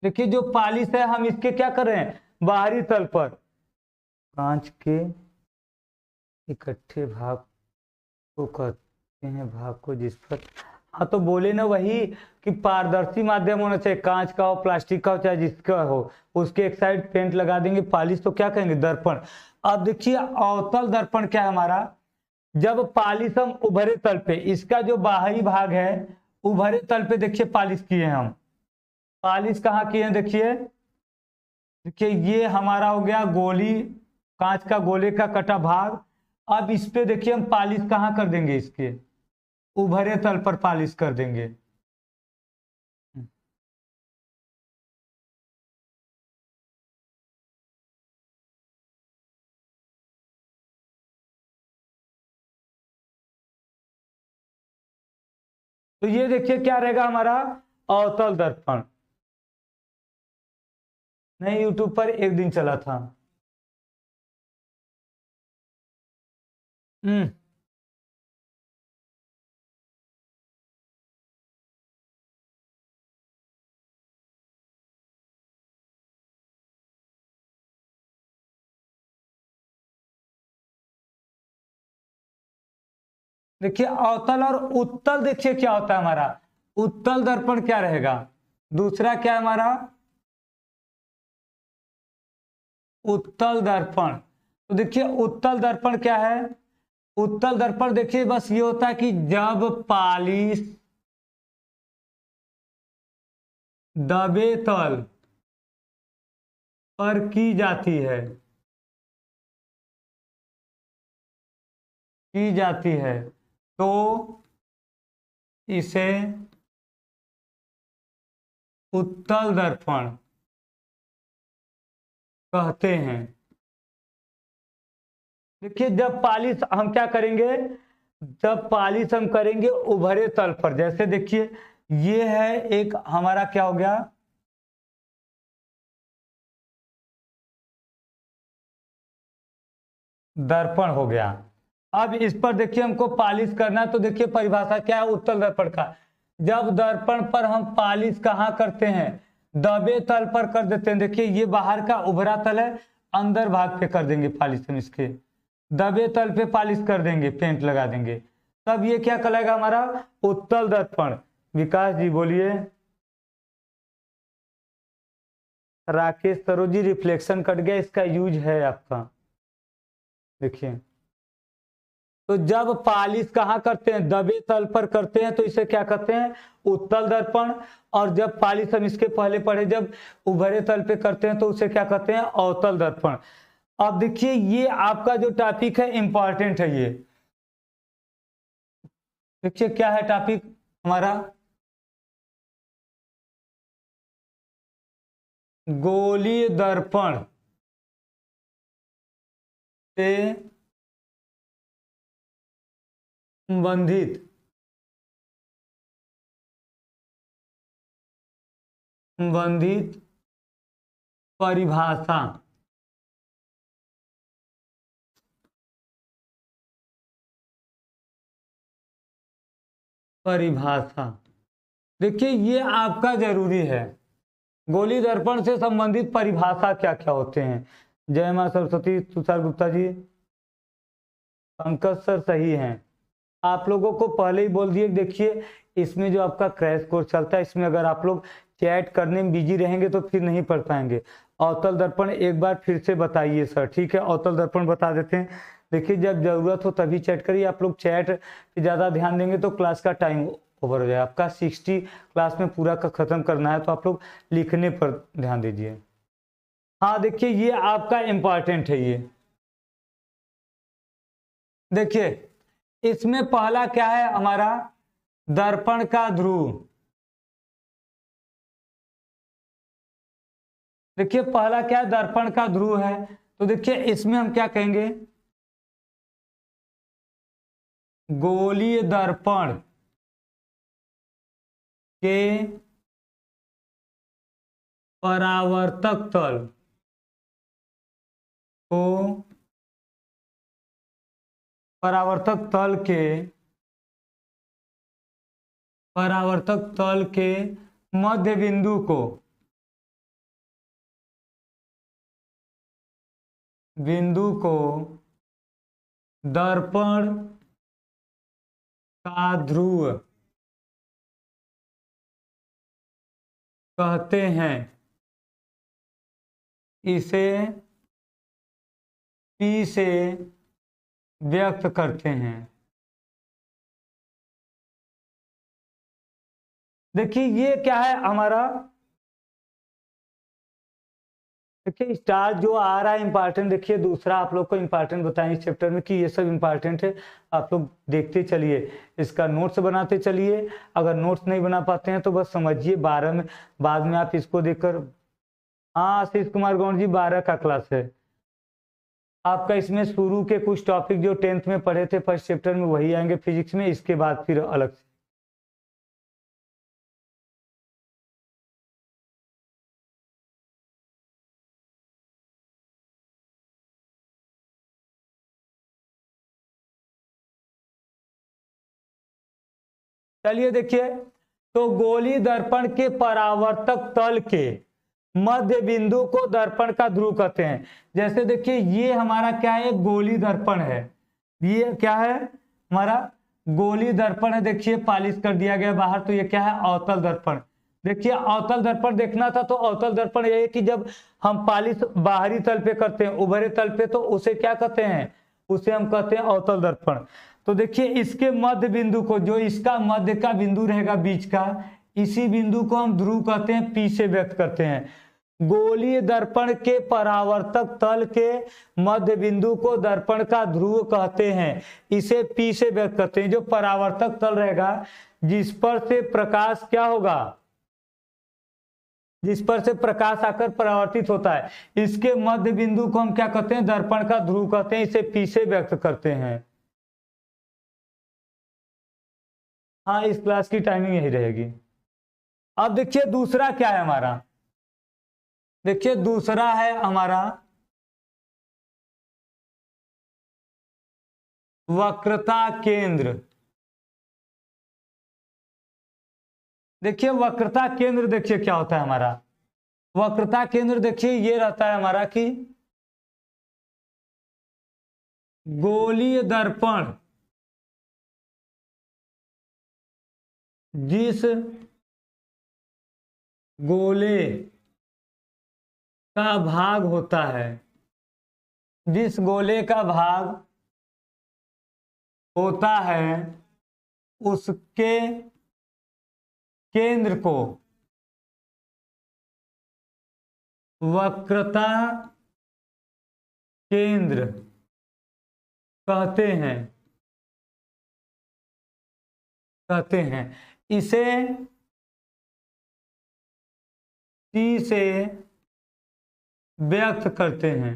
A: देखिए जो पालिश है हम इसके क्या कर रहे हैं, बाहरी तल पर। कांच के इकट्ठे भाग को कहते हैं, भाग को जिस पर, हाँ तो बोले ना वही कि पारदर्शी माध्यम होना चाहिए, कांच का हो, प्लास्टिक का हो, चाहे जिसका हो, उसके एक साइड पेंट लगा देंगे, पालिश, तो क्या कहेंगे, दर्पण। अब देखिए अवतल दर्पण क्या है हमारा, जब पालिश हम उभरे तल पे, इसका जो बाहरी भाग है उभरे तल पे देखिए पालिश किए हैं हम। पालिश कहाँ किए हैं, देखिए देखिए ये हमारा हो गया गोली, कांच का गोले का कटा भाग। अब इस पे देखिए हम पालिश कहाँ कर देंगे, इसके उभरे तल पर पालिश कर देंगे। तो ये देखिए क्या रहेगा हमारा अवतल दर्पण। नहीं, यूट्यूब पर एक दिन चला था। हम्म। देखिए अवतल और उत्तल, देखिए क्या होता है हमारा उत्तल दर्पण क्या रहेगा। दूसरा क्या है हमारा उत्तल दर्पण। तो देखिए उत्तल दर्पण क्या है। उत्तल दर्पण देखिए बस ये होता है कि जब पालिश दबे तल पर की जाती है तो इसे उत्तल दर्पण कहते हैं। देखिए जब पालिश हम क्या करेंगे, जब पालिश हम करेंगे उभरे तल पर, जैसे देखिए ये है एक हमारा क्या हो गया दर्पण हो गया। अब इस पर देखिए हमको पालिश करना है, तो देखिए परिभाषा क्या है उत्तल दर्पण का। जब दर्पण पर हम पालिश कहाँ करते हैं, दबे तल पर कर देते हैं। देखिए ये बाहर का उभरा तल है, अंदर भाग पे कर देंगे पालिश हम इसके, दबे तल पे पालिश कर देंगे, पेंट लगा देंगे, तब ये क्या कहलाएगा हमारा उत्तल दर्पण। विकास जी बोलिए। राकेश सरोजी रिफ्लेक्शन कट गया, इसका यूज है आपका। देखिए तो जब पालिश कहाँ करते हैं, दबे तल पर करते हैं, तो इसे क्या कहते हैं उत्तल दर्पण। और जब पालिश हम इसके पहले पढ़े जब उभरे तल पे करते हैं तो उसे क्या कहते हैं अवतल दर्पण। अब देखिए ये आपका जो टॉपिक है इंपॉर्टेंट है। ये देखिए क्या है टॉपिक हमारा, गोलीय दर्पण से संबंधित परिभाषा। परिभाषा देखिए ये आपका जरूरी है। गोली दर्पण से संबंधित परिभाषा क्या क्या होते हैं। जय मां सरस्वती, तुषार गुप्ता जी, पंकज सर सही हैं। आप लोगों को पहले ही बोल दिए, देखिए इसमें जो आपका क्रैश कोर्स चलता है इसमें अगर आप लोग चैट करने में बिजी रहेंगे तो फिर नहीं पढ़ पाएंगे। अवतल दर्पण एक बार फिर से बताइए सर, ठीक है अवतल दर्पण बता देते हैं। देखिए जब जरूरत हो तभी चैट करिए, आप लोग चैट पे ज़्यादा ध्यान देंगे तो क्लास का टाइम ओवर हो जाए। आपका 60 क्लास में पूरा का खत्म करना है, तो आप लोग लिखने पर ध्यान दीजिए। हाँ देखिए ये आपका इंपॉर्टेंट है। ये देखिए इसमें पहला क्या है हमारा दर्पण का ध्रुव। देखिए पहला क्या है दर्पण का ध्रुव है, तो देखिए इसमें हम क्या कहेंगे गोलीय दर्पण के परावर्तक तल को परावर्तक तल के मध्य बिंदु को दर्पण का ध्रुव कहते हैं। इसे P से व्यक्त करते हैं। देखिए ये क्या है हमारा, देखिए स्टार जो आ रहा है इंपॉर्टेंट। देखिए दूसरा आप लोग को इंपॉर्टेंट बताएं इस चैप्टर में कि ये सब इंपॉर्टेंट है, आप लोग देखते चलिए, इसका नोट्स बनाते चलिए। अगर नोट्स नहीं बना पाते हैं तो बस समझिए 12 में बाद में आप इसको देखकर। हाँ आशीष कुमार गौड़ जी 12 का क्लास है आपका। इसमें शुरू के कुछ टॉपिक जो 10th में पढ़े थे फर्स्ट चैप्टर में वही आएंगे फिजिक्स में, इसके बाद फिर अलग से। चलिए देखिए, तो गोली दर्पण के परावर्तक तल के मध्य बिंदु को दर्पण का ध्रुव कहते हैं। जैसे देखिए ये हमारा क्या है, गोली दर्पण है, ये क्या है हमारा गोली दर्पण है। देखिए पालिश कर दिया गया बाहर, तो ये क्या है अवतल दर्पण। देखिए अवतल दर्पण देखना था तो अवतल दर्पण ये है कि जब हम पालिश बाहरी तल पे करते हैं, उभरे तल पे, तो उसे क्या कहते हैं, उसे हम कहते हैं अवतल दर्पण। तो देखिए इसके मध्य बिंदु को, जो इसका मध्य का बिंदु रहेगा बीच का, इसी बिंदु को हम ध्रुव कहते हैं, पी से व्यक्त करते हैं। गोलीय दर्पण के परावर्तक तल के मध्य बिंदु को दर्पण का ध्रुव कहते हैं, इसे पी से व्यक्त करते हैं। जो परावर्तक तल रहेगा जिस पर से प्रकाश क्या होगा, जिस पर से प्रकाश आकर परावर्तित होता है, इसके मध्य बिंदु को हम क्या कहते हैं, दर्पण का ध्रुव कहते हैं, इसे पी से व्यक्त करते हैं। हाँ इस क्लास की टाइमिंग यही रहेगी। अब देखिए दूसरा क्या है हमारा, देखिए दूसरा है हमारा वक्रता केंद्र। देखिए वक्रता केंद्र देखिए क्या होता है हमारा, वक्रता केंद्र देखिए ये रहता है हमारा कि गोलीय दर्पण जिस गोले का भाग होता है, जिस गोले का भाग होता है उसके केंद्र को वक्रता केंद्र कहते हैं, इसे टी से व्यक्त करते हैं।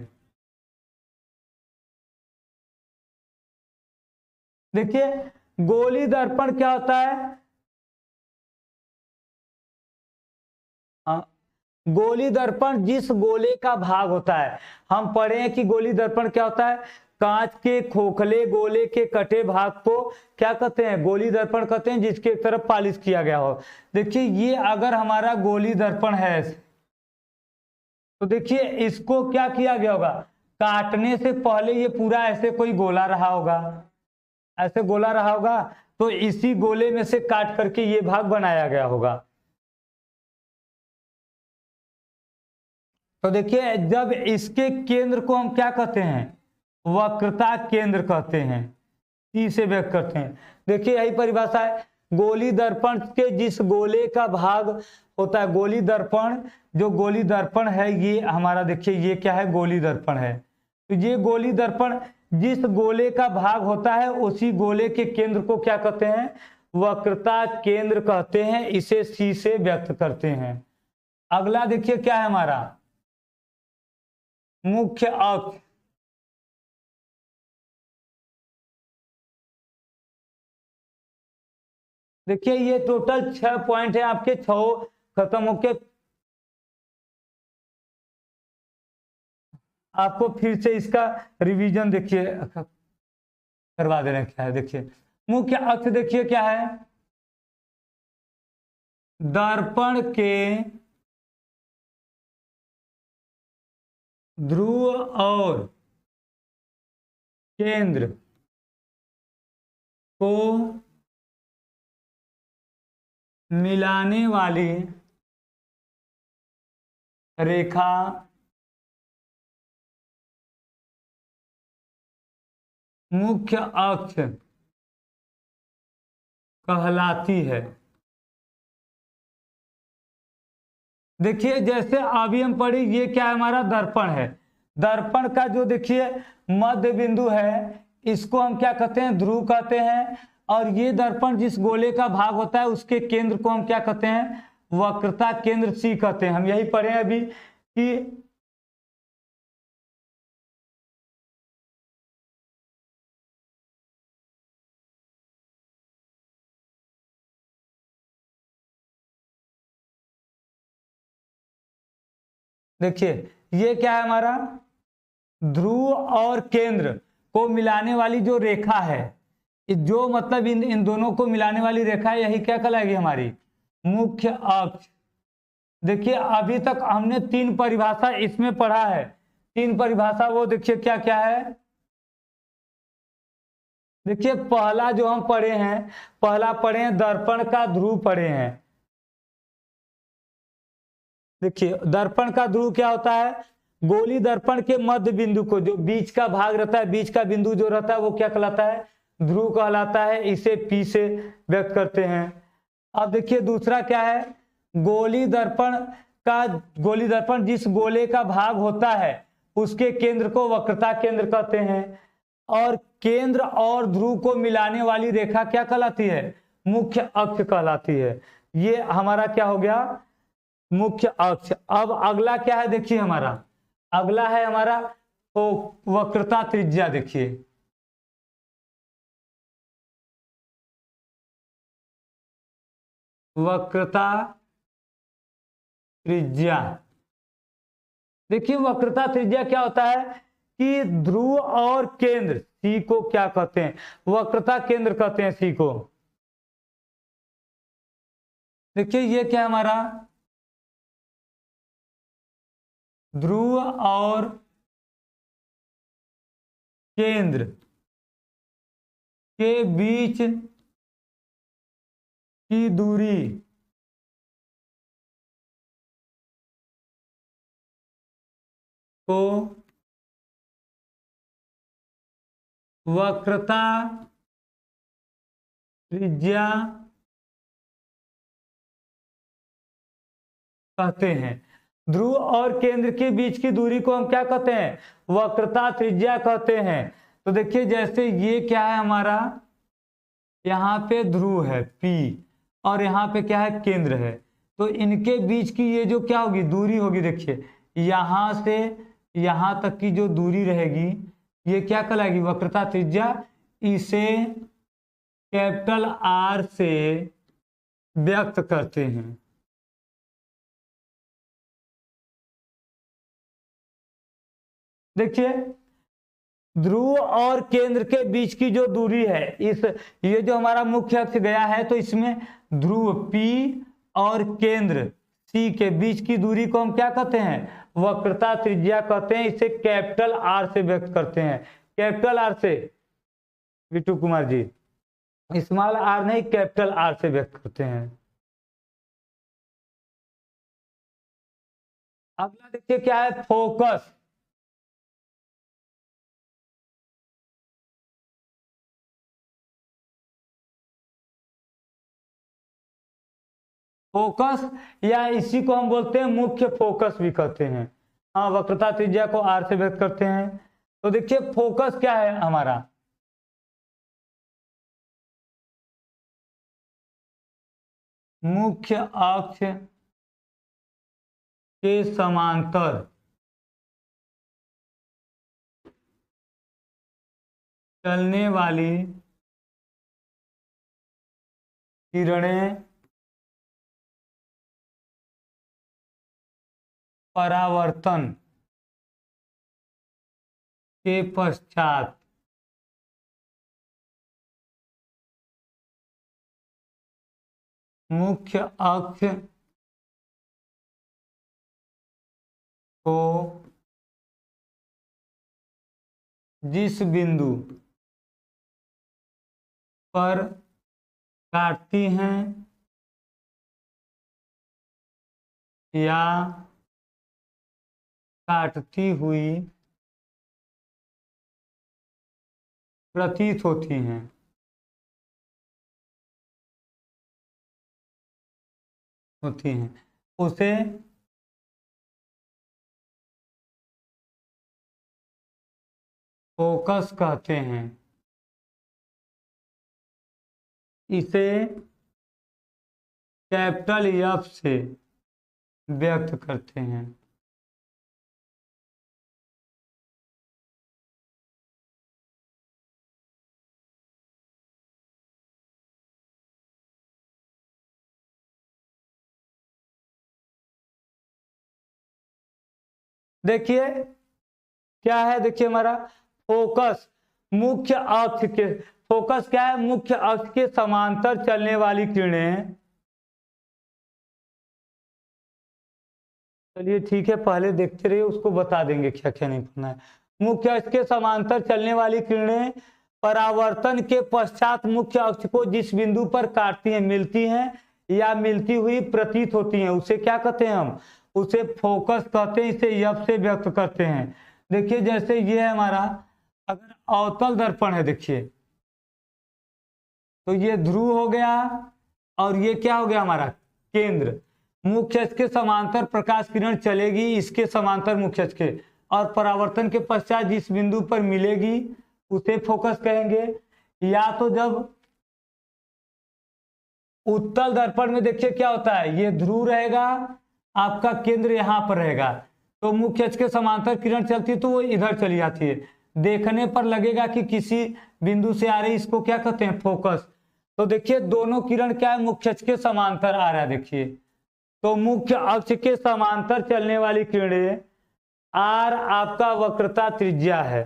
A: देखिए गोली दर्पण क्या होता है, गोली दर्पण जिस गोले का भाग होता है, हम पढ़े हैं कि गोली दर्पण क्या होता है, कांच के खोखले गोले के कटे भाग को क्या कहते हैं, गोली दर्पण कहते हैं, जिसके एक तरफ पालिश किया गया हो। देखिए ये अगर हमारा गोली दर्पण है तो देखिए इसको क्या किया गया होगा, काटने से पहले ये पूरा ऐसे कोई गोला रहा होगा, ऐसे गोला रहा होगा, तो इसी गोले में से काट करके ये भाग बनाया गया होगा। तो देखिए जब इसके केंद्र को हम क्या कहते हैं, वक्रता केंद्र कहते हैं, टी से व्यक्त करते हैं। देखिए यही परिभाषा है, गोली दर्पण के जिस गोले का भाग होता है, गोली दर्पण, जो गोली दर्पण है ये हमारा, देखिए ये क्या है, गोली दर्पण है। तो ये गोली दर्पण जिस गोले का भाग होता है उसी गोले के केंद्र को क्या कहते हैं, वक्रता केंद्र कहते हैं, इसे सी से व्यक्त करते हैं। अगला देखिए क्या है हमारा मुख्य अक्ष। देखिए ये टोटल 6 पॉइंट है आपके, 6 खत्म होके आपको फिर से इसका रिवीजन देखिए करवा दे रहे हैं। क्या है देखिए मुख्य अक्ष, देखिए क्या है, दर्पण के ध्रुव और केंद्र को मिलाने वाली रेखा मुख्य अक्ष कहलाती है। देखिए जैसे अभी हम पढ़े, ये क्या है हमारा दर्पण है, दर्पण का जो देखिए मध्य बिंदु है इसको हम क्या कहते हैं, ध्रुव कहते हैं, और ये दर्पण जिस गोले का भाग होता है उसके केंद्र को हम क्या कहते हैं, वक्रता केंद्र सी कहते हैं। हम यही पढ़े अभी कि देखिए ये क्या है हमारा, ध्रुव और केंद्र को मिलाने वाली जो रेखा है, जो मतलब इन दोनों को मिलाने वाली रेखा है, यही क्या कहलाएगी हमारी मुख्य अक्ष। देखिए अभी तक हमने 3 परिभाषा इसमें पढ़ा है। 3 परिभाषा वो देखिए क्या क्या है। देखिए पहला जो हम पढ़े हैं, पहला पढ़े हैं दर्पण का ध्रुव पढ़े हैं। देखिए दर्पण का ध्रुव क्या होता है, गोली दर्पण के मध्य बिंदु को, जो बीच का भाग रहता है, बीच का बिंदु जो रहता है वो क्या कहलाता है, ध्रुव कहलाता है। इसे पी से व्यक्त करते हैं। अब देखिए दूसरा क्या है, गोली दर्पण जिस गोले का भाग होता है उसके केंद्र को वक्रता केंद्र कहते हैं। और केंद्र और ध्रुव को मिलाने वाली रेखा क्या कहलाती है, मुख्य अक्ष कहलाती है। ये हमारा क्या हो गया, मुख्य अक्ष। अब अगला क्या है, देखिए हमारा अगला है हमारा तो वक्रता त्रिज्या। देखिए वक्रता त्रिज्या। देखिए वक्रता त्रिज्या क्या होता है कि ध्रुव और केंद्र सी को क्या कहते हैं, वक्रता केंद्र कहते हैं सी को। देखिए ये क्या है हमारा, ध्रुव और केंद्र के बीच की दूरी को वक्रता त्रिज्या कहते हैं। ध्रुव और केंद्र के बीच की दूरी को हम क्या कहते हैं, वक्रता त्रिज्या कहते हैं। तो देखिए जैसे ये क्या है हमारा, यहाँ पे ध्रुव है P और यहाँ पे क्या है केंद्र है, तो इनके बीच की ये जो क्या होगी दूरी होगी, देखिए यहाँ से यहाँ तक की जो दूरी रहेगी ये क्या कहलाएगी, वक्रता त्रिज्या। इसे कैपिटल R से व्यक्त करते हैं। देखिए ध्रुव और केंद्र के बीच की जो दूरी है, इस ये जो हमारा मुख्य अक्ष गया है तो इसमें ध्रुव P और केंद्र C के बीच की दूरी को हम क्या कहते हैं, वक्रता त्रिज्या कहते हैं। इसे कैपिटल R से व्यक्त करते हैं। कैपिटल R से, बिट्टू कुमार जी, स्मॉल r नहीं कैपिटल R से व्यक्त करते हैं। अगला देखिए क्या है, फोकस। फोकस या इसी को हम बोलते हैं मुख्य फोकस भी कहते हैं। हाँ वक्रता त्रिज्या को R से व्यक्त करते हैं। तो देखिए फोकस क्या है हमारा, मुख्य अक्ष के समांतर चलने वाली किरणें परावर्तन के पश्चात मुख्य अक्ष को जिस बिंदु पर काटती हैं या काटती हुई प्रतीत होती हैं, उसे फोकस कहते हैं। इसे कैपिटल F से व्यक्त करते हैं। देखिए क्या है, देखिए हमारा फोकस मुख्य अक्ष के, फोकस क्या है? मुख्य अक्ष के समांतर चलने वाली किरणें। चलिए ठीक है, पहले देखते रहिए, उसको बता देंगे क्या क्या नहीं पढ़ना है। मुख्य अक्ष के समांतर चलने वाली किरणें परावर्तन के पश्चात मुख्य अक्ष को जिस बिंदु पर काटती हैं, मिलती हैं या मिलती हुई प्रतीत होती हैं, उसे क्या कहते हैं? हम उसे फोकस कहते हैं। इसे यफ से व्यक्त करते हैं। देखिए जैसे ये है हमारा, अगर अवतल दर्पण है, देखिए तो ये ध्रुव हो गया और ये क्या हो गया हमारा? केंद्र। मुख्य अक्ष के समांतर प्रकाश किरण चलेगी, इसके समांतर मुख्य अक्ष के, और परावर्तन के पश्चात जिस बिंदु पर मिलेगी उसे फोकस कहेंगे। या तो जब उत्तल दर्पण में देखिए क्या होता है, ये ध्रुव रहेगा, आपका केंद्र यहां पर रहेगा, तो मुख्य अक्ष के समांतर किरण चलती है तो वो इधर चली जाती है। देखने पर लगेगा कि किसी बिंदु से आ रही, इसको क्या कहते हैं? फोकस। तो देखिए दोनों किरण क्या है? मुख्य अक्ष के समांतर आ रहा है। देखिए तो मुख्य अक्ष के समांतर चलने वाली किरणें, आर आपका वक्रता त्रिज्या है।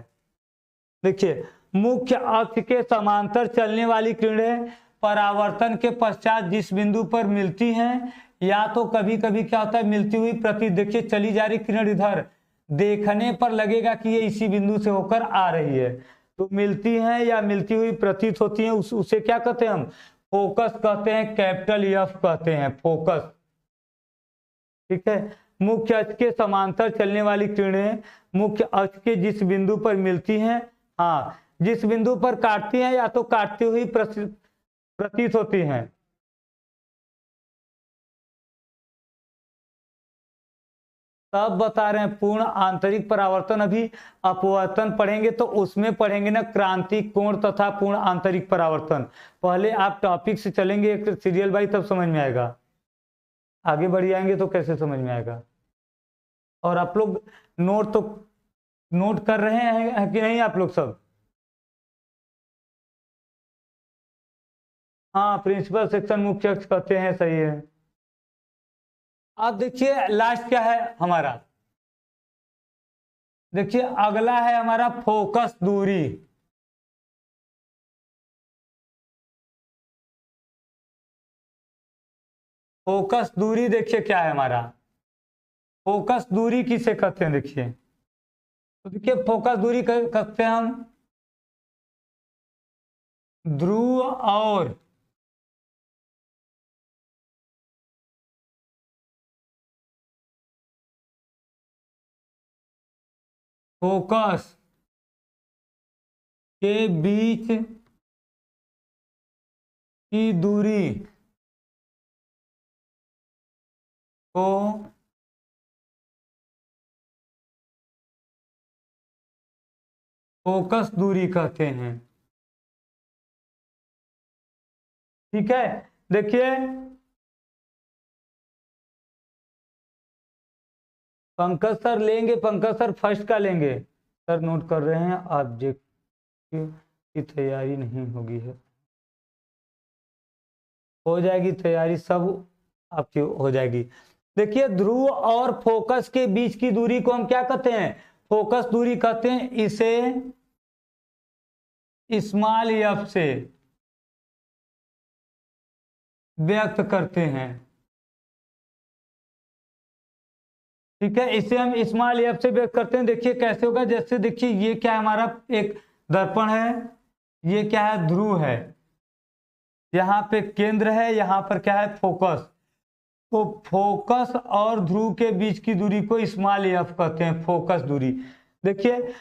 A: देखिए मुख्य अक्ष के समांतर चलने वाली किरणें परावर्तन के पश्चात जिस बिंदु पर मिलती हैं, या तो कभी कभी क्या होता है, मिलती हुई प्रतीत। देखिए चली जा रही किरण इधर, देखने पर लगेगा कि ये इसी बिंदु से होकर आ रही है, तो मिलती हैं या मिलती हुई प्रतीत होती हैं, उसे क्या कहते हैं? हम फोकस कहते हैं, कैपिटल एफ कहते हैं, फोकस। ठीक है। मुख्य अक्ष के समांतर चलने वाली किरणें मुख्य अक्ष के जिस बिंदु पर मिलती हैं, हाँ, जिस बिंदु पर काटती हैं या तो काटती हुई प्रतीत होती हैं। तब बता रहे हैं पूर्ण आंतरिक परावर्तन। अभी अपवर्तन पढ़ेंगे तो उसमें पढ़ेंगे ना क्रांतिक कोण तथा पूर्ण आंतरिक परावर्तन। पहले आप टॉपिक से चलेंगे एक सीरियल बाई, तब समझ में आएगा। आगे बढ़ जाएंगे तो कैसे समझ में आएगा? और आप लोग नोट तो नोट कर रहे हैं कि नहीं आप लोग सब? हाँ, प्रिंसिपल सेक्शन मुख्य अक्ष कहते हैं, सही है। अब देखिए लास्ट क्या है हमारा, देखिए अगला है हमारा फोकस दूरी। फोकस दूरी देखिए क्या है हमारा, फोकस दूरी किसे कहते हैं? देखिए तो देखिए फोकस दूरी कहते हैं हम ध्रुव और फोकस के बीच की दूरी को फोकस दूरी कहते हैं। ठीक है। देखिए पंकज सर लेंगे, पंकज सर फर्स्ट का लेंगे। सर नोट कर रहे हैं, ऑब्जेक्टिव की तैयारी नहीं होगी है, हो जाएगी तैयारी, सब आपकी हो जाएगी। देखिए ध्रुव और फोकस के बीच की दूरी को हम क्या कहते हैं? फोकस दूरी कहते हैं। इसे स्मॉल एफ से व्यक्त करते हैं। ठीक है, इसे हम स्मॉल एफ से व्यक्त करते हैं। देखिए कैसे होगा, जैसे देखिए ये क्या है हमारा, एक दर्पण है, ये क्या है? ध्रुव है, यहाँ पे केंद्र है, यहाँ पर क्या है? फोकस। तो फोकस और ध्रुव के बीच की दूरी को स्मॉल एफ कहते हैं, फोकस दूरी। देखिए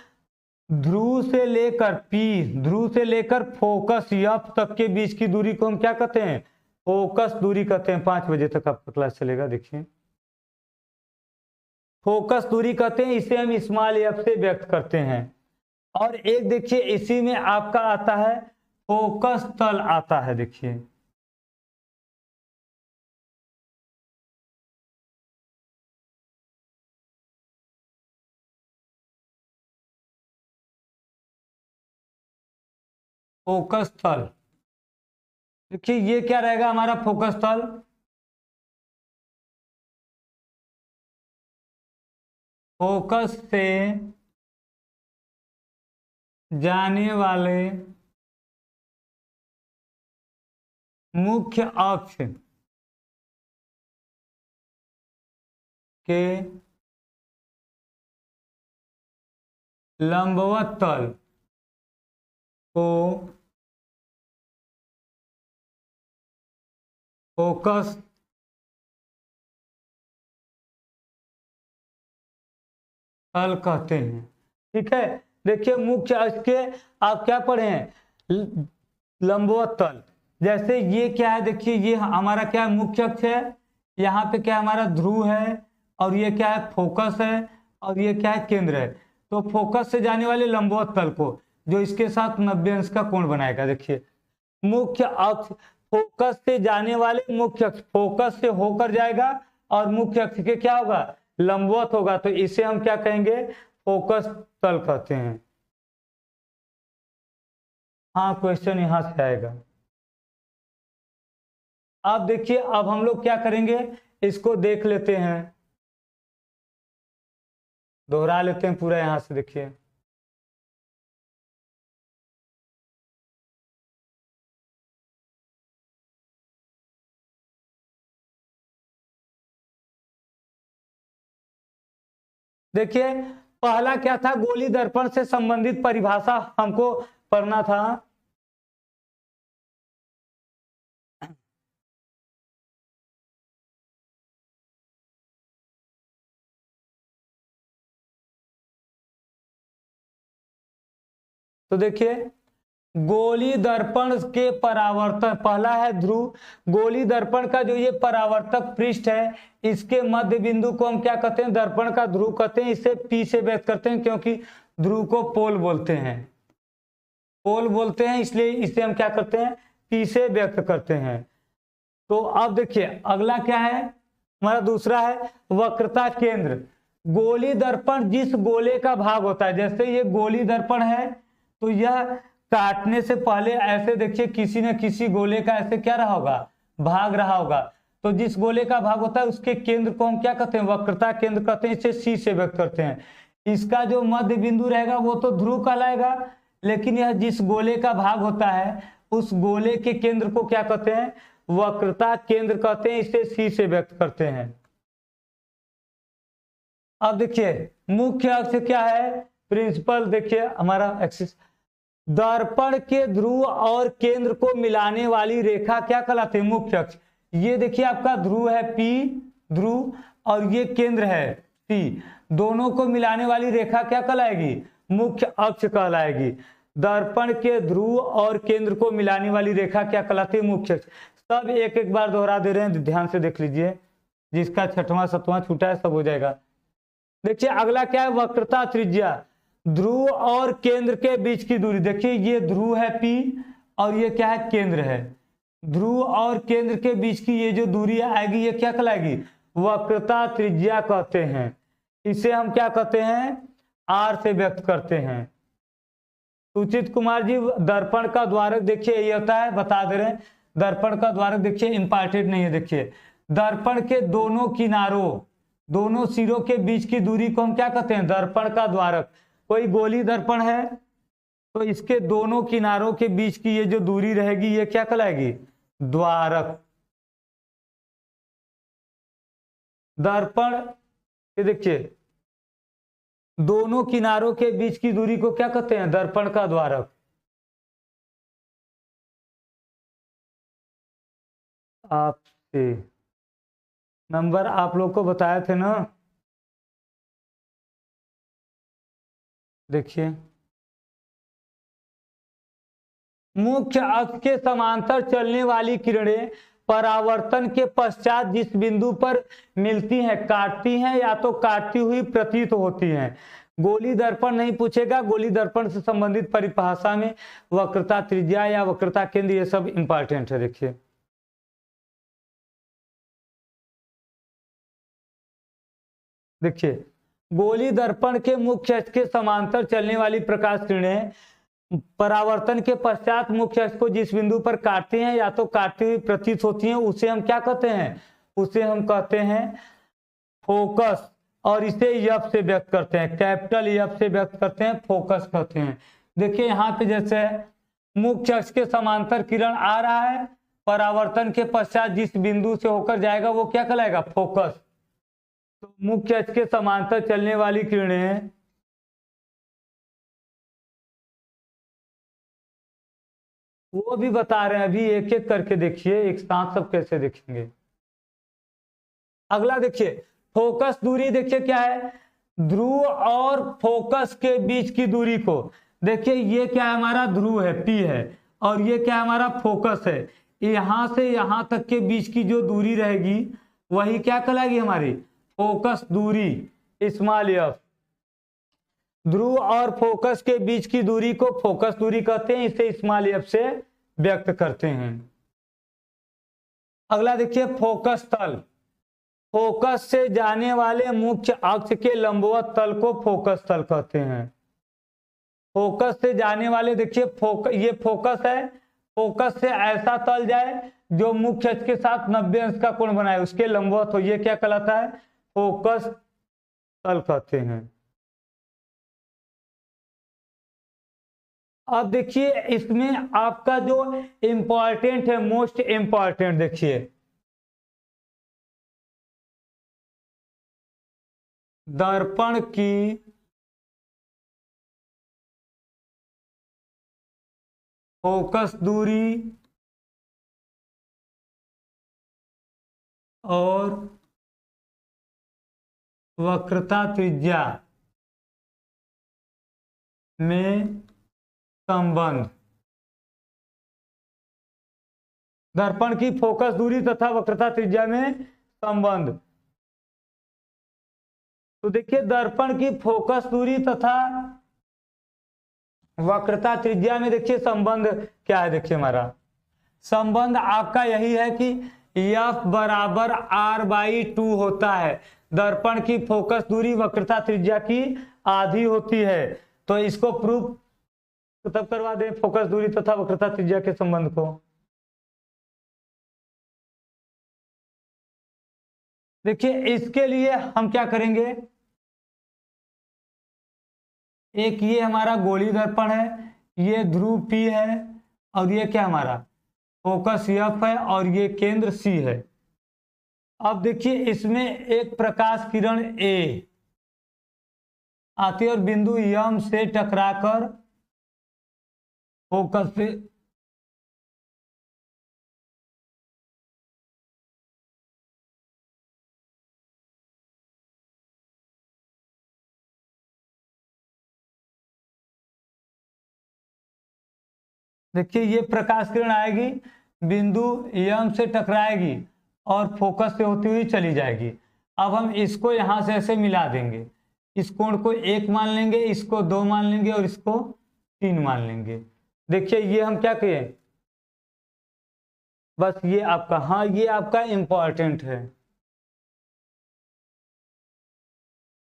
A: ध्रुव से लेकर पी, ध्रुव से लेकर फोकस एफ तक के बीच की दूरी को हम क्या कहते हैं? फोकस दूरी कहते हैं। 5 बजे तक आपका क्लास चलेगा। देखिए फोकस दूरी कहते हैं, इसे हम स्मॉल एफ से व्यक्त करते हैं। और एक देखिए इसी में आपका आता है फोकस तल आता है। देखिए फोकस तल, देखिए ये क्या रहेगा हमारा फोकस तल? फोकस से जाने वाले मुख्य अक्ष के लंबवत तल को फोकस तल कहते हैं। ठीक है, देखिए मुख्य अक्ष के आप क्या पढ़े हैं, लंबवत तल। जैसे ये क्या है, देखिए ये हमारा क्या है, मुख्य अक्ष है, यहाँ पे क्या हमारा ध्रुव है, और ये क्या है, फोकस है, और ये क्या है, केंद्र है। तो फोकस से जाने वाले लंबवत तल को जो इसके साथ 90 अंश का कोण बनाएगा। देखिए मुख्य अक्ष फोकस से जाने वाले मुख्य अक्ष फोकस से होकर जाएगा और मुख्य अक्ष के क्या होगा, लंबवत होगा, तो इसे हम क्या कहेंगे, फोकस तल कहते हैं। हाँ, क्वेश्चन यहां से आएगा। अब देखिए, अब हम लोग क्या करेंगे, इसको देख लेते हैं, दोहरा लेते हैं पूरा यहां से। देखिए देखिए पहला क्या था, गोली दर्पण से संबंधित परिभाषा हमको पढ़ना था। तो देखिए गोली दर्पण के परावर्तन, पहला है ध्रुव। गोली दर्पण का जो ये परावर्तक पृष्ठ है, इसके मध्य बिंदु को हम क्या कहते हैं, दर्पण का ध्रुव कहते हैं। इसे पी से व्यक्त करते हैं क्योंकि ध्रुव को पोल बोलते हैं, पोल बोलते हैं, इसलिए इसे हम क्या करते हैं, पी से व्यक्त करते हैं। तो अब देखिए अगला क्या है, हमारा दूसरा है वक्रता केंद्र। गोली दर्पण जिस गोले का भाग होता है, जैसे ये गोली दर्पण है, तो यह काटने से पहले ऐसे देखिए किसी न किसी गोले का ऐसे क्या रहा होगा, भाग रहा होगा। तो जिस गोले का भाग होता है उसके केंद्र को हम क्या कहते हैं, वक्रता केंद्र कहते हैं। इसे सी से व्यक्त करते हैं। इसका जो मध्य बिंदु रहेगा वो तो ध्रुव कहलाएगा, लेकिन यह जिस गोले का भाग होता है उस गोले के केंद्र को क्या कहते हैं, वक्रता केंद्र कहते हैं। इसे सी से व्यक्त करते हैं। अब देखिए मुख्य अक्ष क्या है, प्रिंसिपल, देखिए हमारा एक्सिस, दर्पण के ध्रुव और केंद्र को मिलाने वाली रेखा क्या कहलाती है, मुख्य अक्ष। ये देखिए आपका ध्रुव है पी, ध्रुव, और ये केंद्र है सी, दोनों को मिलाने वाली रेखा क्या कहलाएगी, मुख्य अक्ष कहलाएगी। दर्पण के ध्रुव और केंद्र को मिलाने वाली रेखा क्या कहलाती है, मुख्य अक्ष। सब एक एक बार दोहरा दे रहे हैं, ध्यान से देख लीजिए, जिसका छठवां सतवां छूटा है सब हो जाएगा। देखिए अगला क्या है, वक्रता त्रिज्या। ध्रुव और केंद्र के बीच की दूरी, देखिए ये ध्रुव है पी और ये क्या है, केंद्र है। ध्रुव और केंद्र के बीच की ये जो दूरी आएगी ये क्या कहलाएगी, वक्रता त्रिज्या कहते हैं। इसे हम क्या कहते हैं, आर से व्यक्त करते हैं। सुचित कुमार जी, दर्पण का द्वारक देखिए ये होता है, बता दे रहे हैं, दर्पण का द्वारक देखिए इंपॉर्टेंट नहीं है। देखिए दर्पण के दोनों किनारों, दोनों सिरों के बीच की दूरी को हम क्या कहते हैं, दर्पण का द्वारक। कोई गोली दर्पण है तो इसके दोनों किनारों के बीच की ये जो दूरी रहेगी ये क्या कहलाएगी, द्वारक। दर्पण ये देखिए दोनों किनारों के बीच की दूरी को क्या कहते हैं, दर्पण का द्वारक। आपसे नंबर आप लोग को बताए थे ना, देखिए मुख्य अक्ष के समांतर चलने वाली किरणें परावर्तन के पश्चात जिस बिंदु पर मिलती हैं, काटती हैं या तो काटती हुई प्रतीत होती हैं। गोली दर्पण नहीं पूछेगा, गोली दर्पण से संबंधित परिभाषा में वक्रता त्रिज्या या वक्रता केंद्र ये सब इंपॉर्टेंट है। देखिए देखिए गोली दर्पण के मुख्य अक्ष के समांतर चलने वाली प्रकाश किरणें परावर्तन के पश्चात मुख्य अक्ष को जिस बिंदु पर काटती हैं या तो काटती हुई प्रतीत होती हैं, उसे हम क्या कहते हैं, उसे हम कहते हैं फोकस। और इसे यफ से व्यक्त करते हैं, कैपिटल यफ से व्यक्त करते हैं, फोकस कहते हैं। देखिए यहाँ पे जैसे मुख्य अक्ष के समांतर किरण आ रहा है परावर्तन के पश्चात जिस बिंदु से होकर जाएगा वो क्या कहलाएगा? फोकस। तो मुख्य अक्ष के समांतर चलने वाली किरणें वो भी बता रहे हैं, अभी एक एक करके देखिए, एक साथ सब कैसे देखेंगे। अगला देखिए, फोकस दूरी देखिए क्या है, ध्रुव और फोकस के बीच की दूरी को देखिए, ये क्या है हमारा ध्रुव है, P है, और ये क्या है हमारा फोकस है। यहां से यहां तक के बीच की जो दूरी रहेगी वही क्या कहलाएगी? हमारी फोकस दूरी, स्मॉल f। ध्रुव और फोकस के बीच की दूरी को फोकस दूरी कहते हैं, इसे स्मॉल f से व्यक्त करते हैं। अगला देखिए, फोकस तल। फोकस से जाने वाले मुख्य अक्ष के लंबवत तल को फोकस तल कहते हैं। फोकस से जाने वाले देखिए, ये फोकस है, फोकस से ऐसा तल जाए जो मुख्य अक्ष के साथ 90 अंश का कोण बनाए, उसके लंबवत हो, ये क्या कहलाता है? फोकस तल कहते हैं। अब देखिए इसमें आपका जो इंपॉर्टेंट है, मोस्ट इंपॉर्टेंट देखिए, दर्पण की फोकस दूरी और वक्रता त्रिज्या में संबंध। दर्पण की फोकस दूरी तथा वक्रता त्रिज्या में संबंध। तो देखिए दर्पण की फोकस दूरी तथा वक्रता त्रिज्या में देखिए संबंध क्या है? देखिए हमारा संबंध आपका यही है कि F बराबर R/2 होता है। दर्पण की फोकस दूरी वक्रता त्रिज्या की आधी होती है। तो इसको प्रूफ तब करवा दें, फोकस दूरी तथा वक्रता त्रिज्या के संबंध को। देखिए इसके लिए हम क्या करेंगे, एक ये हमारा गोली दर्पण है, ये ध्रुव P है, और ये क्या हमारा फोकस F है, और ये केंद्र C है। अब देखिए इसमें एक प्रकाश किरण A आती है और बिंदु M से टकराकर फोकस से देखिए ये प्रकाश किरण आएगी, बिंदु M से टकराएगी और फोकस से होती हुई चली जाएगी। अब हम इसको यहां से ऐसे मिला देंगे, इस कोण को 1 मान लेंगे, इसको 2 मान लेंगे और इसको 3 मान लेंगे। देखिए ये हम क्या कहें, बस ये आपका, हाँ ये आपका इंपॉर्टेंट है,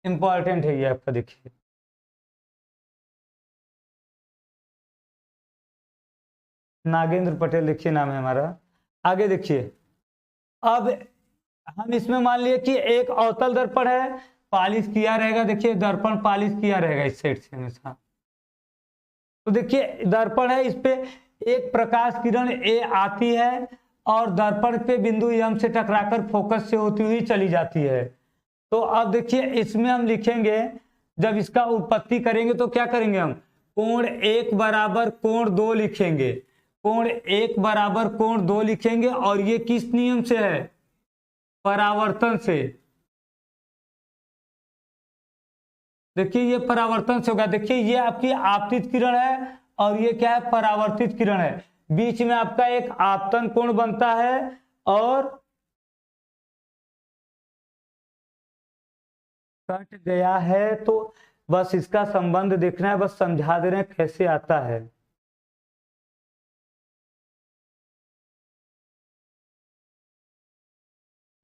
A: इंपॉर्टेंट है ये आपका। देखिए नागेंद्र पटेल देखिए नाम है हमारा। आगे देखिए, अब हम इसमें मान लिए कि एक अवतल दर्पण है, पालिश किया रहेगा। देखिए दर्पण पालिश किया रहेगा इस साइड से हमेशा। तो देखिए दर्पण है, इस पे एक प्रकाश किरण ए आती है और दर्पण पे बिंदु M से टकराकर फोकस से होती हुई चली जाती है। तो अब देखिए इसमें हम लिखेंगे, जब इसका उत्पत्ति करेंगे तो क्या करेंगे हम, कोण 1 बराबर कोण 2 लिखेंगे, कोण 1 बराबर कोण 2 लिखेंगे। और ये किस नियम से है, परावर्तन से। देखिए ये परावर्तन से होगा। देखिए ये आपकी आपतित किरण है और ये क्या है, परावर्तित किरण है। बीच में आपका एक आपतन कोण बनता है और कट गया है। तो बस इसका संबंध देखना है, बस समझा दे रहे हैं कैसे आता है।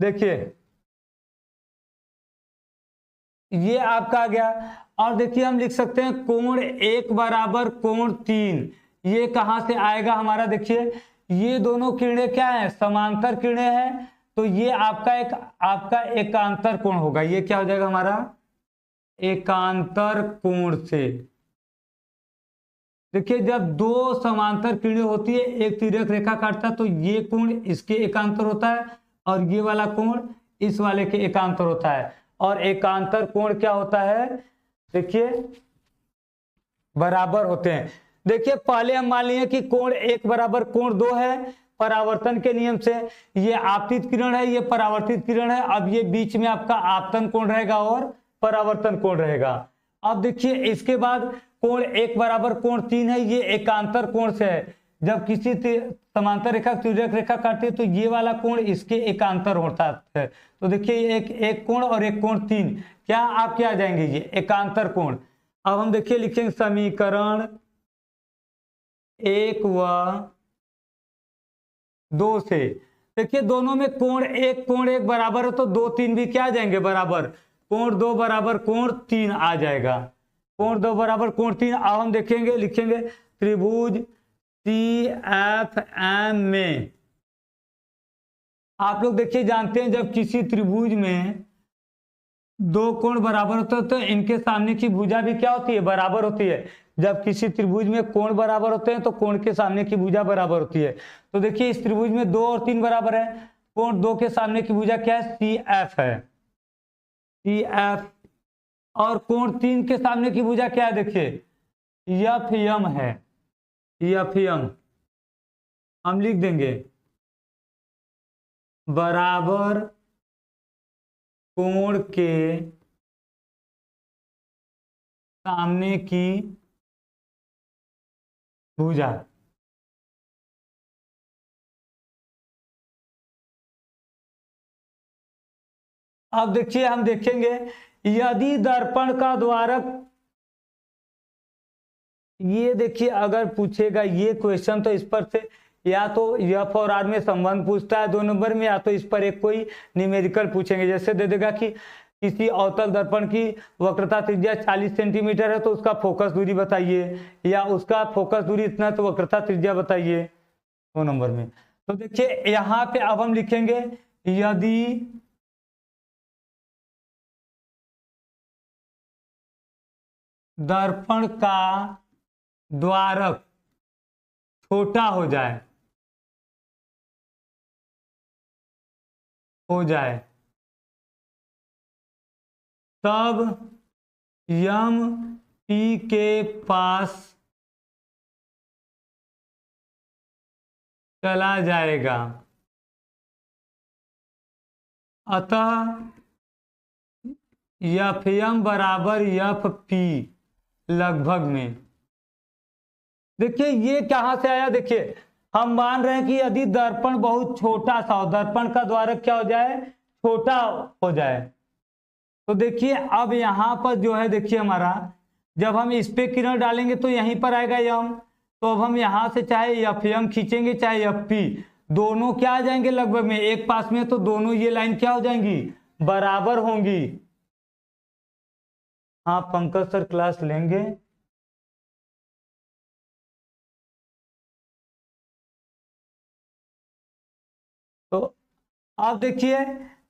A: देखिए ये आपका आ गया। और देखिए हम लिख सकते हैं कोण 1 बराबर कोण 3। ये कहां से आएगा हमारा, देखिए ये दोनों किरणें क्या है, समांतर किरणें हैं। तो ये आपका एकांतर कोण होगा। ये क्या हो जाएगा हमारा, एकांतर कोण से। देखिए जब दो समांतर किरणें होती है, एक तिर्यक रेखा काटता है, तो ये कोण इसके एकांतर होता है और ये वाला कोण इस वाले के एकांतर होता है। और एकांतर कोण क्या होता है, देखिए बराबर होते हैं। देखिए पहले हम मान लिए कि कोण 1 बराबर कोण 2 है परावर्तन के नियम से। ये आपतित किरण है, ये परावर्तित किरण है। अब ये बीच में आपका आपतन कोण रहेगा और परावर्तन कोण रहेगा। अब देखिए इसके बाद कोण 1 बराबर कोण 3 है, ये एकांतर कोण से है। जब किसी समांतर रेखा तिर्यक रेखा काटती है तो ये वाला कोण इसके एकांतर होता है। तो देखिए एक कोण और एक कोण 3, क्या आपके आ जाएंगे ये एकांतर कोण। अब हम देखिए लिखेंगे समीकरण 1 व 2 से। देखिए दोनों में कोण 1 बराबर है, तो 2 3 भी क्या आ जाएंगे बराबर। कोण 2 बराबर कोण 3 आ जाएगा। कोण 2 बराबर कोण 3। अब हम देखेंगे लिखेंगे त्रिभुज CFM में आप लोग देखिए जानते हैं जब किसी त्रिभुज में दो कोण बराबर होते हैं तो इनके सामने की भुजा भी क्या होती है, बराबर होती है। जब किसी त्रिभुज में कोण बराबर होते हैं तो कोण के सामने की भुजा बराबर होती है। तो देखिए इस त्रिभुज में 2 और 3 बराबर है, कोण 2 के सामने की भुजा क्या है, CF है, CF। और कोण 3 के सामने की भुजा क्या है, देखिए FM है, FM। हम लिख देंगे बराबर कोण के सामने की भुजा। अब देखिए हम देखेंगे यदि दर्पण का द्वारक, ये देखिए अगर पूछेगा ये क्वेश्चन तो इस पर से या तो F और R में संबंध पूछता है 2 नंबर में, या तो इस पर एक कोई न्यूमेरिकल पूछेंगे। जैसे दे देगा कि किसी अवतल दर्पण की वक्रता त्रिज्या 40 सेंटीमीटर है तो उसका फोकस दूरी बताइए, या उसका फोकस दूरी इतना तो वक्रता त्रिज्या बताइए 2 नंबर में। तो देखिए यहाँ पे अब हम लिखेंगे यदि दर्पण का द्वारक छोटा हो जाए तब यम P के पास चला जाएगा। अतः FM बराबर FP लगभग में। देखिए ये कहां से आया, देखिए हम मान रहे हैं कि यदि दर्पण बहुत छोटा सा हो, दर्पण का द्वारक क्या हो जाए, छोटा हो जाए। तो देखिए अब यहां पर जो है देखिए हमारा जब हम इस पे किरण डालेंगे तो यहीं पर आएगा यम। तो अब हम यहां से चाहे FM खींचेंगे चाहे FP, दोनों क्या आ जाएंगे लगभग में, एक पास में, तो दोनों ये लाइन क्या हो जाएंगी, बराबर होंगी। हाँ पंकज सर क्लास लेंगे। तो आप देखिए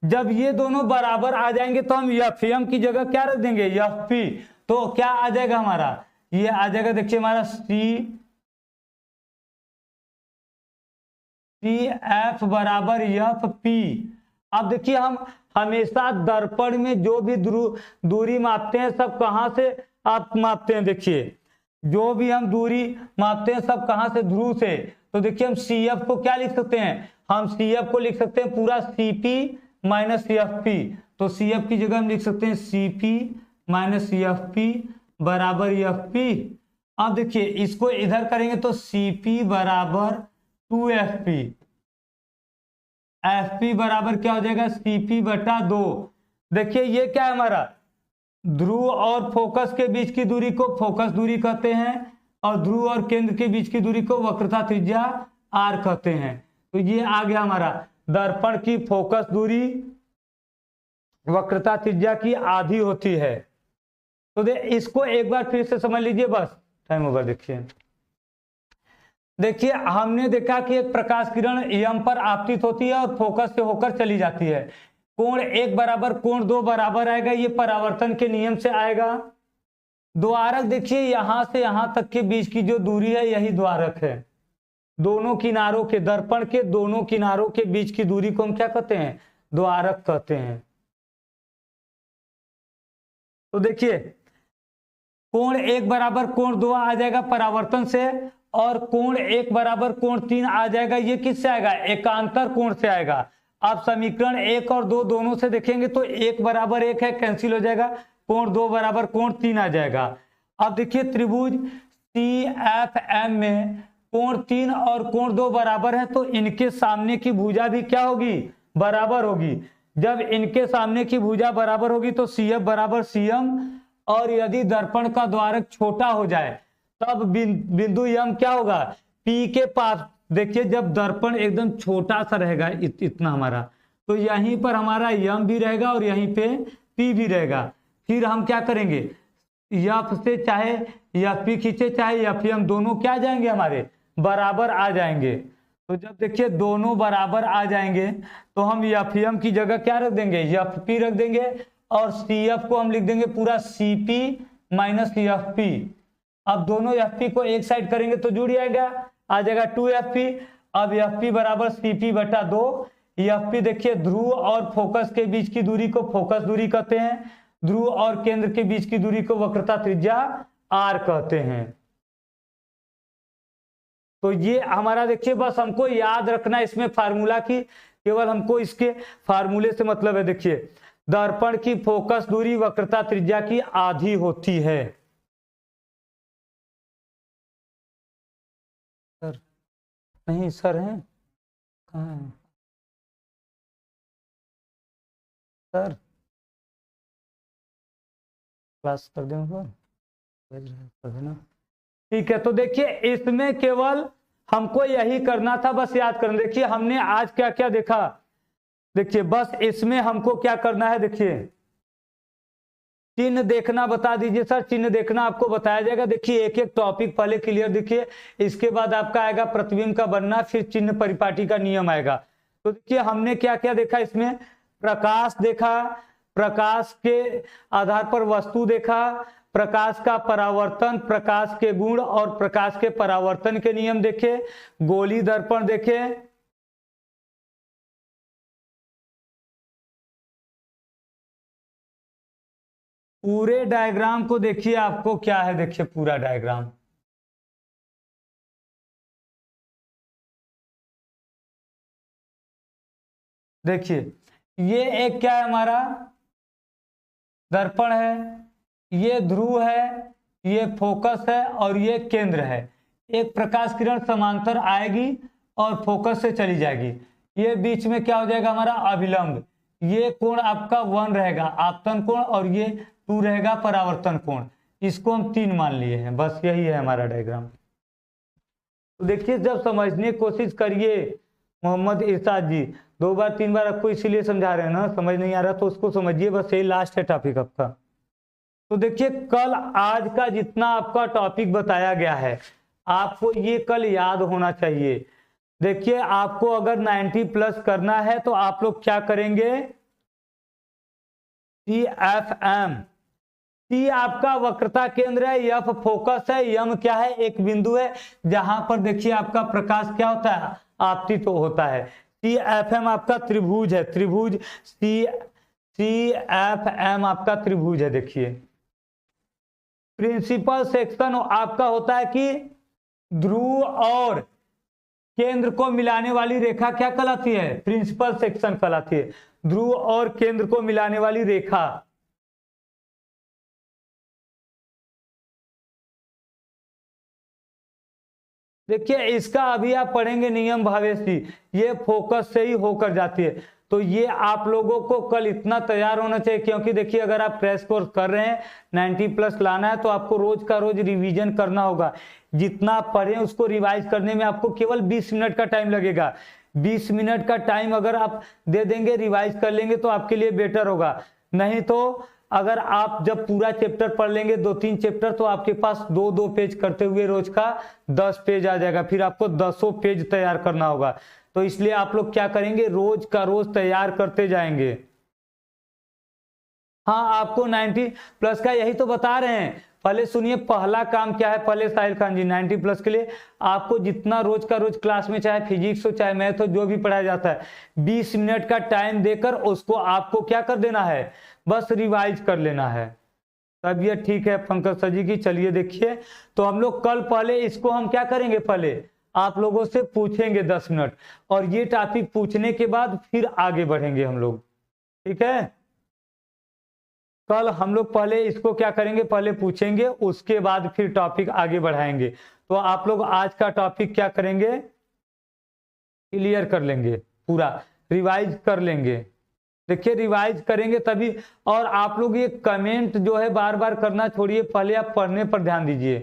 A: जब ये दोनों बराबर आ जाएंगे तो हम FM की जगह क्या रख देंगे, FP। तो क्या आ जाएगा हमारा, ये आ जाएगा देखिए हमारा CF बराबर FP। अब देखिए हम हमेशा दर्पण में जो भी दूरी मापते हैं सब कहां से आप मापते हैं, देखिए जो भी हम दूरी मापते हैं सब कहां से, ध्रुव से। तो देखिए हम CF को क्या लिख सकते हैं, हम CF को लिख सकते हैं पूरा CP माइनस FP। तो CF की जगह हम लिख सकते हैं CP माइनस FP बराबर FP। अब देखिए इसको इधर करेंगे तो CP बराबर 2FP, FP बराबर क्या हो जाएगा, CP बटा 2। देखिए ये क्या है हमारा, ध्रुव और फोकस के बीच की दूरी को फोकस दूरी कहते हैं और ध्रुव और केंद्र के बीच की दूरी को वक्रता त्रिज्या R कहते हैं। तो ये आ गया हमारा दर्पण की फोकस दूरी वक्रता त्रिज्या की आधी होती है। तो इसको एक बार फिर से समझ लीजिए, बस टाइम ओवर। देखिए हमने देखा कि एक प्रकाश किरण यम पर आपतित होती है और फोकस से होकर चली जाती है। कोण 1 बराबर कोण 2 बराबर आएगा, ये परावर्तन के नियम से आएगा। द्वारक देखिए यहां से यहां तक के बीच की जो दूरी है यही द्वारक है। दोनों किनारों के, दर्पण के दोनों किनारों के बीच की दूरी को हम क्या कहते हैं? द्वारक कहते हैं। तो देखिए कोण 1 बराबर कोण 2 आ जाएगा परावर्तन से, और कोण 1 बराबर कोण 3 आ जाएगा। ये किससे आएगा? एकांतर कोण से आएगा। आप समीकरण 1 और 2 दोनों से देखेंगे तो 1 बराबर 1 है, कैंसिल हो जाएगा, कोण 2 बराबर कोण 3 आ जाएगा। अब देखिए त्रिभुज CFM में कोण 3 और कोण 2 बराबर है, तो इनके सामने की भुजा भी क्या होगी? बराबर होगी। जब इनके सामने की भुजा बराबर होगी तो CF बराबर CM, और यदि दर्पण का द्वारक छोटा हो जाए तब बिंदु यम क्या होगा? P के पास। देखिए जब दर्पण एकदम छोटा सा रहेगा इतना हमारा, तो यहीं पर हमारा यम भी रहेगा और यहीं पे P भी रहेगा। फिर हम क्या करेंगे? F से चाहे FP खींचे चाहे FM, दोनों क्या जाएंगे? हमारे बराबर आ जाएंगे। तो जब देखिए दोनों बराबर आ जाएंगे तो हम FM की जगह क्या रख देंगे? FP रख देंगे, और CF को हम लिख देंगे पूरा CP माइनस FP। अब दोनों FP को एक साइड करेंगे तो जुड़ जाएगा, आ जाएगा 2FP। अब FP बराबर CP बटा 2। FP देखिए ध्रुव और फोकस के बीच की दूरी को फोकस दूरी कहते हैं, ध्रुव और केंद्र के बीच की दूरी को वक्रता त्रिज्या R कहते हैं। तो ये हमारा देखिए बस हमको याद रखना इसमें फार्मूला की, केवल हमको इसके फार्मूले से मतलब है। देखिए दर्पण की फोकस दूरी वक्रता त्रिज्या की आधी होती है। सर नहीं सर हैं, कहाँ है सर? क्लास कर दें कर देना। ठीक है, तो देखिए इसमें केवल हमको यही करना था, बस याद करना। देखिए हमने आज क्या क्या देखा, देखिए बस इसमें हमको क्या करना है। देखिए चिन्ह देखना बता दीजिए सर, चिन्ह देखना आपको बताया जाएगा। देखिए एक एक टॉपिक पहले क्लियर देखिए, इसके बाद आपका आएगा प्रतिबिंब का बनना, फिर चिन्ह परिपाटी का नियम आएगा। तो देखिए हमने क्या क्या देखा इसमें? प्रकाश देखा, प्रकाश के आधार पर वस्तु देखा, प्रकाश का परावर्तन, प्रकाश के गुण और प्रकाश के परावर्तन के नियम देखे, गोली दर्पण देखे, पूरे डायग्राम को देखिए आपको क्या है। देखिए पूरा डायग्राम देखिए, ये एक क्या है हमारा? दर्पण है, ये ध्रुव है, ये फोकस है और ये केंद्र है। एक प्रकाश किरण समांतर आएगी और फोकस से चली जाएगी। ये बीच में क्या हो जाएगा हमारा? अभिलंब। ये कोण आपका 1 रहेगा आपतन कोण, और ये 2 रहेगा परावर्तन कोण। इसको हम 3 मान लिए हैं। बस यही है हमारा डायग्राम। तो देखिए जब समझने की कोशिश करिए मोहम्मद इरशाद जी, 2 बार 3 बार आपको इसीलिए समझा रहे हैं ना, समझ नहीं आ रहा तो उसको समझिए, बस यही लास्ट है टॉपिक आपका। तो देखिए कल आज का जितना आपका टॉपिक बताया गया है आपको ये कल याद होना चाहिए। देखिए आपको अगर 90 प्लस करना है तो आप लोग क्या करेंगे? CFM, C आपका वक्रता केंद्र है, F फोकस है, M क्या है? एक बिंदु है जहां पर देखिए आपका प्रकाश क्या होता है? आपतित तो होता है। CFM आपका त्रिभुज है, त्रिभुज CFM आपका त्रिभुज है। देखिए प्रिंसिपल सेक्शन आपका होता है कि ध्रुव और केंद्र को मिलाने वाली रेखा क्या कहलाती है? प्रिंसिपल सेक्शन कहलाती है। ध्रुव और केंद्र को मिलाने वाली रेखा। देखिए इसका अभी आप पढ़ेंगे नियम भावेश जी, ये फोकस से ही होकर जाती है। तो ये आप लोगों को कल इतना तैयार होना चाहिए, क्योंकि देखिए अगर आप क्रैश कोर्स कर रहे हैं 90 प्लस लाना है तो आपको रोज का रोज रिवीजन करना होगा। जितना आप पढ़े उसको रिवाइज करने में आपको केवल 20 मिनट का टाइम लगेगा। 20 मिनट का टाइम अगर आप दे देंगे, रिवाइज कर लेंगे तो आपके लिए बेटर होगा। नहीं तो अगर आप जब पूरा चैप्टर पढ़ लेंगे 2-3 चैप्टर, तो आपके पास 2-2 पेज करते हुए रोज का 10 पेज आ जाएगा, फिर आपको 10 पेज तैयार करना होगा। तो इसलिए आप लोग क्या करेंगे? रोज का रोज तैयार करते जाएंगे। हाँ आपको 90 प्लस का यही तो बता रहे हैं, पहले सुनिए पहला काम क्या है। पहले साहिल खान जी 90 प्लस के लिए आपको जितना रोज का रोज क्लास में चाहे फिजिक्स हो चाहे मैथ हो जो भी पढ़ाया जाता है 20 मिनट का टाइम देकर उसको आपको क्या कर देना है, बस रिवाइज कर लेना है। तबीयत ठीक है पंकज सर जी की। चलिए देखिए, तो हम लोग कल पहले इसको हम क्या करेंगे, पहले आप लोगों से पूछेंगे 10 मिनट, और ये टॉपिक पूछने के बाद फिर आगे बढ़ेंगे हम लोग, ठीक है। कल हम लोग पहले इसको क्या करेंगे, पहले पूछेंगे उसके बाद फिर टॉपिक आगे बढ़ाएंगे। तो आप लोग आज का टॉपिक क्या करेंगे, क्लियर कर लेंगे, पूरा रिवाइज कर लेंगे। देखिए रिवाइज करेंगे तभी। और आप लोग ये कमेंट जो है बार बार करना छोड़िए, पहले आप पढ़ने पर ध्यान दीजिए।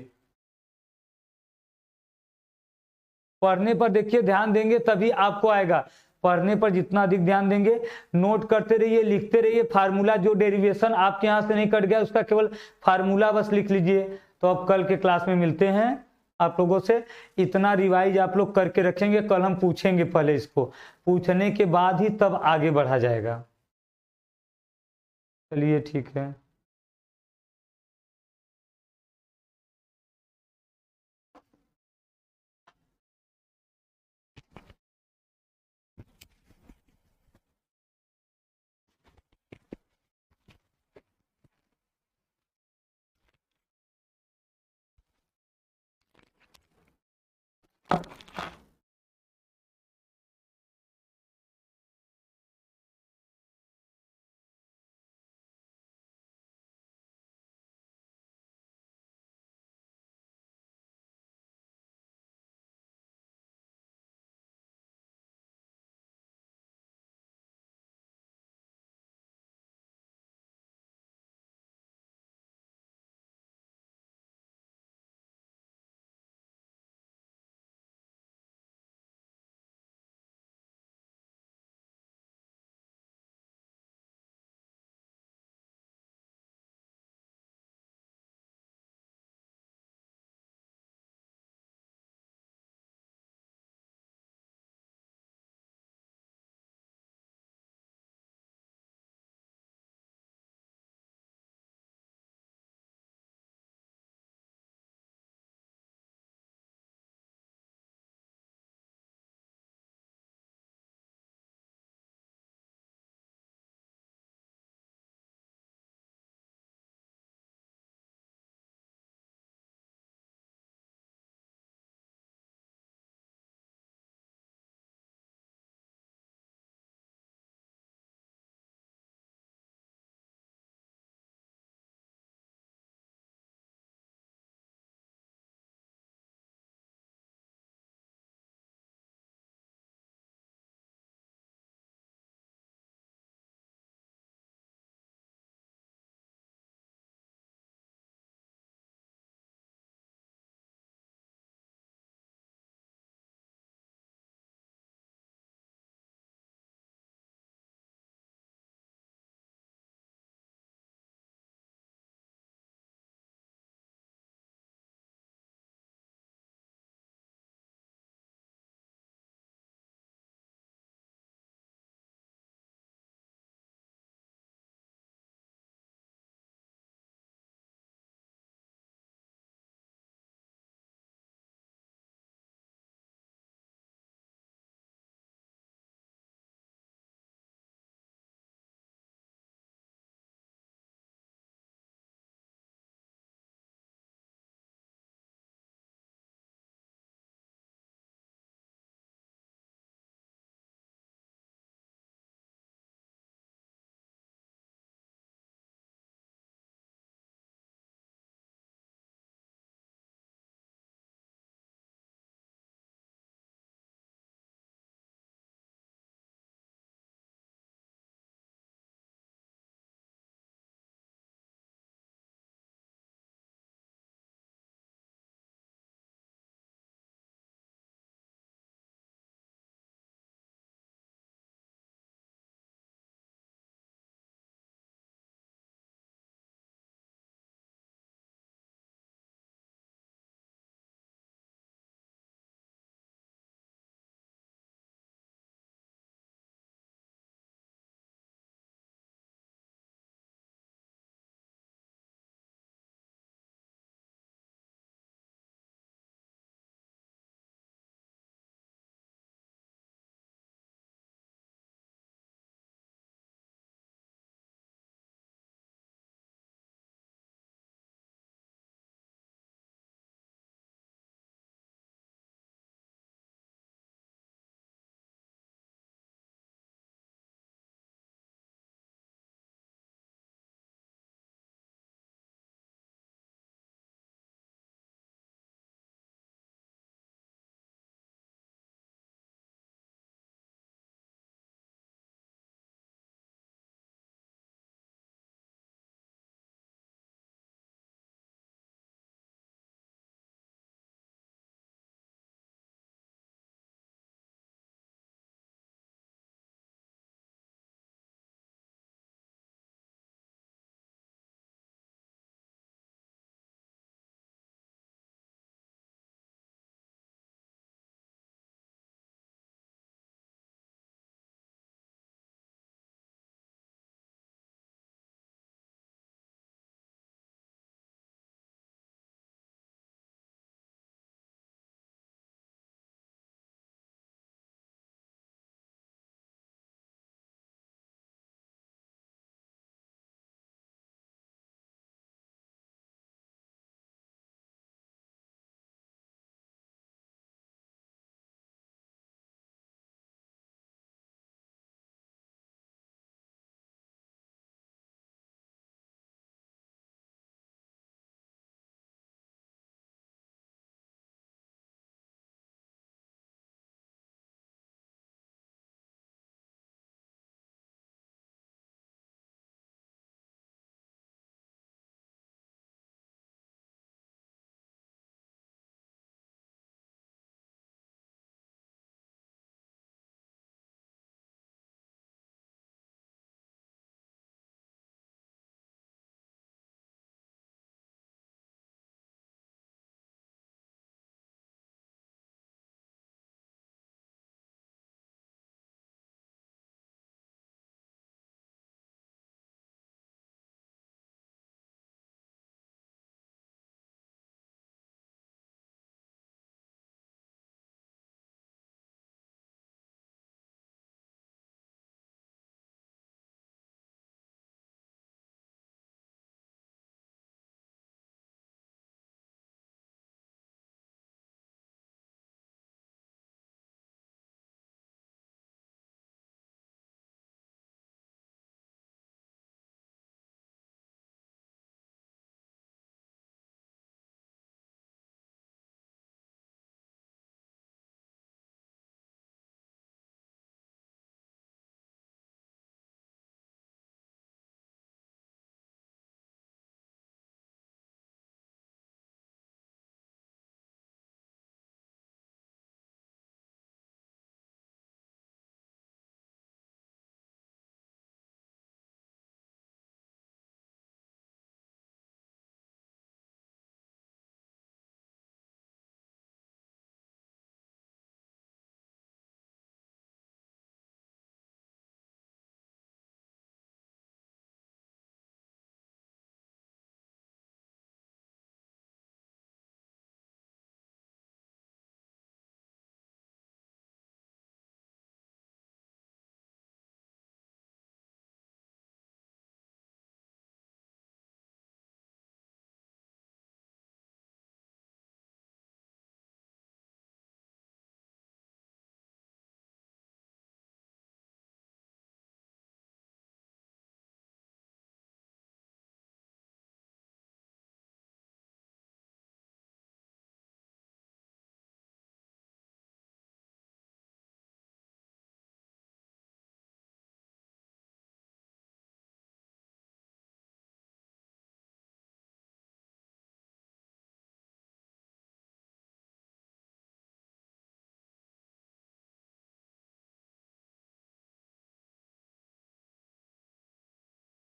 A: पढ़ने पर देखिए ध्यान देंगे तभी आपको आएगा। पढ़ने पर जितना अधिक ध्यान देंगे, नोट करते रहिए, लिखते रहिए। फार्मूला जो डेरिवेशन आपके यहाँ से नहीं कट गया उसका केवल फार्मूला बस लिख लीजिए। तो अब कल के क्लास में मिलते हैं आप लोगों से। इतना रिवाइज आप लोग करके रखेंगे, कल हम पूछेंगे, पहले इसको पूछने के बाद ही तब आगे बढ़ा जाएगा। चलिए ठीक है।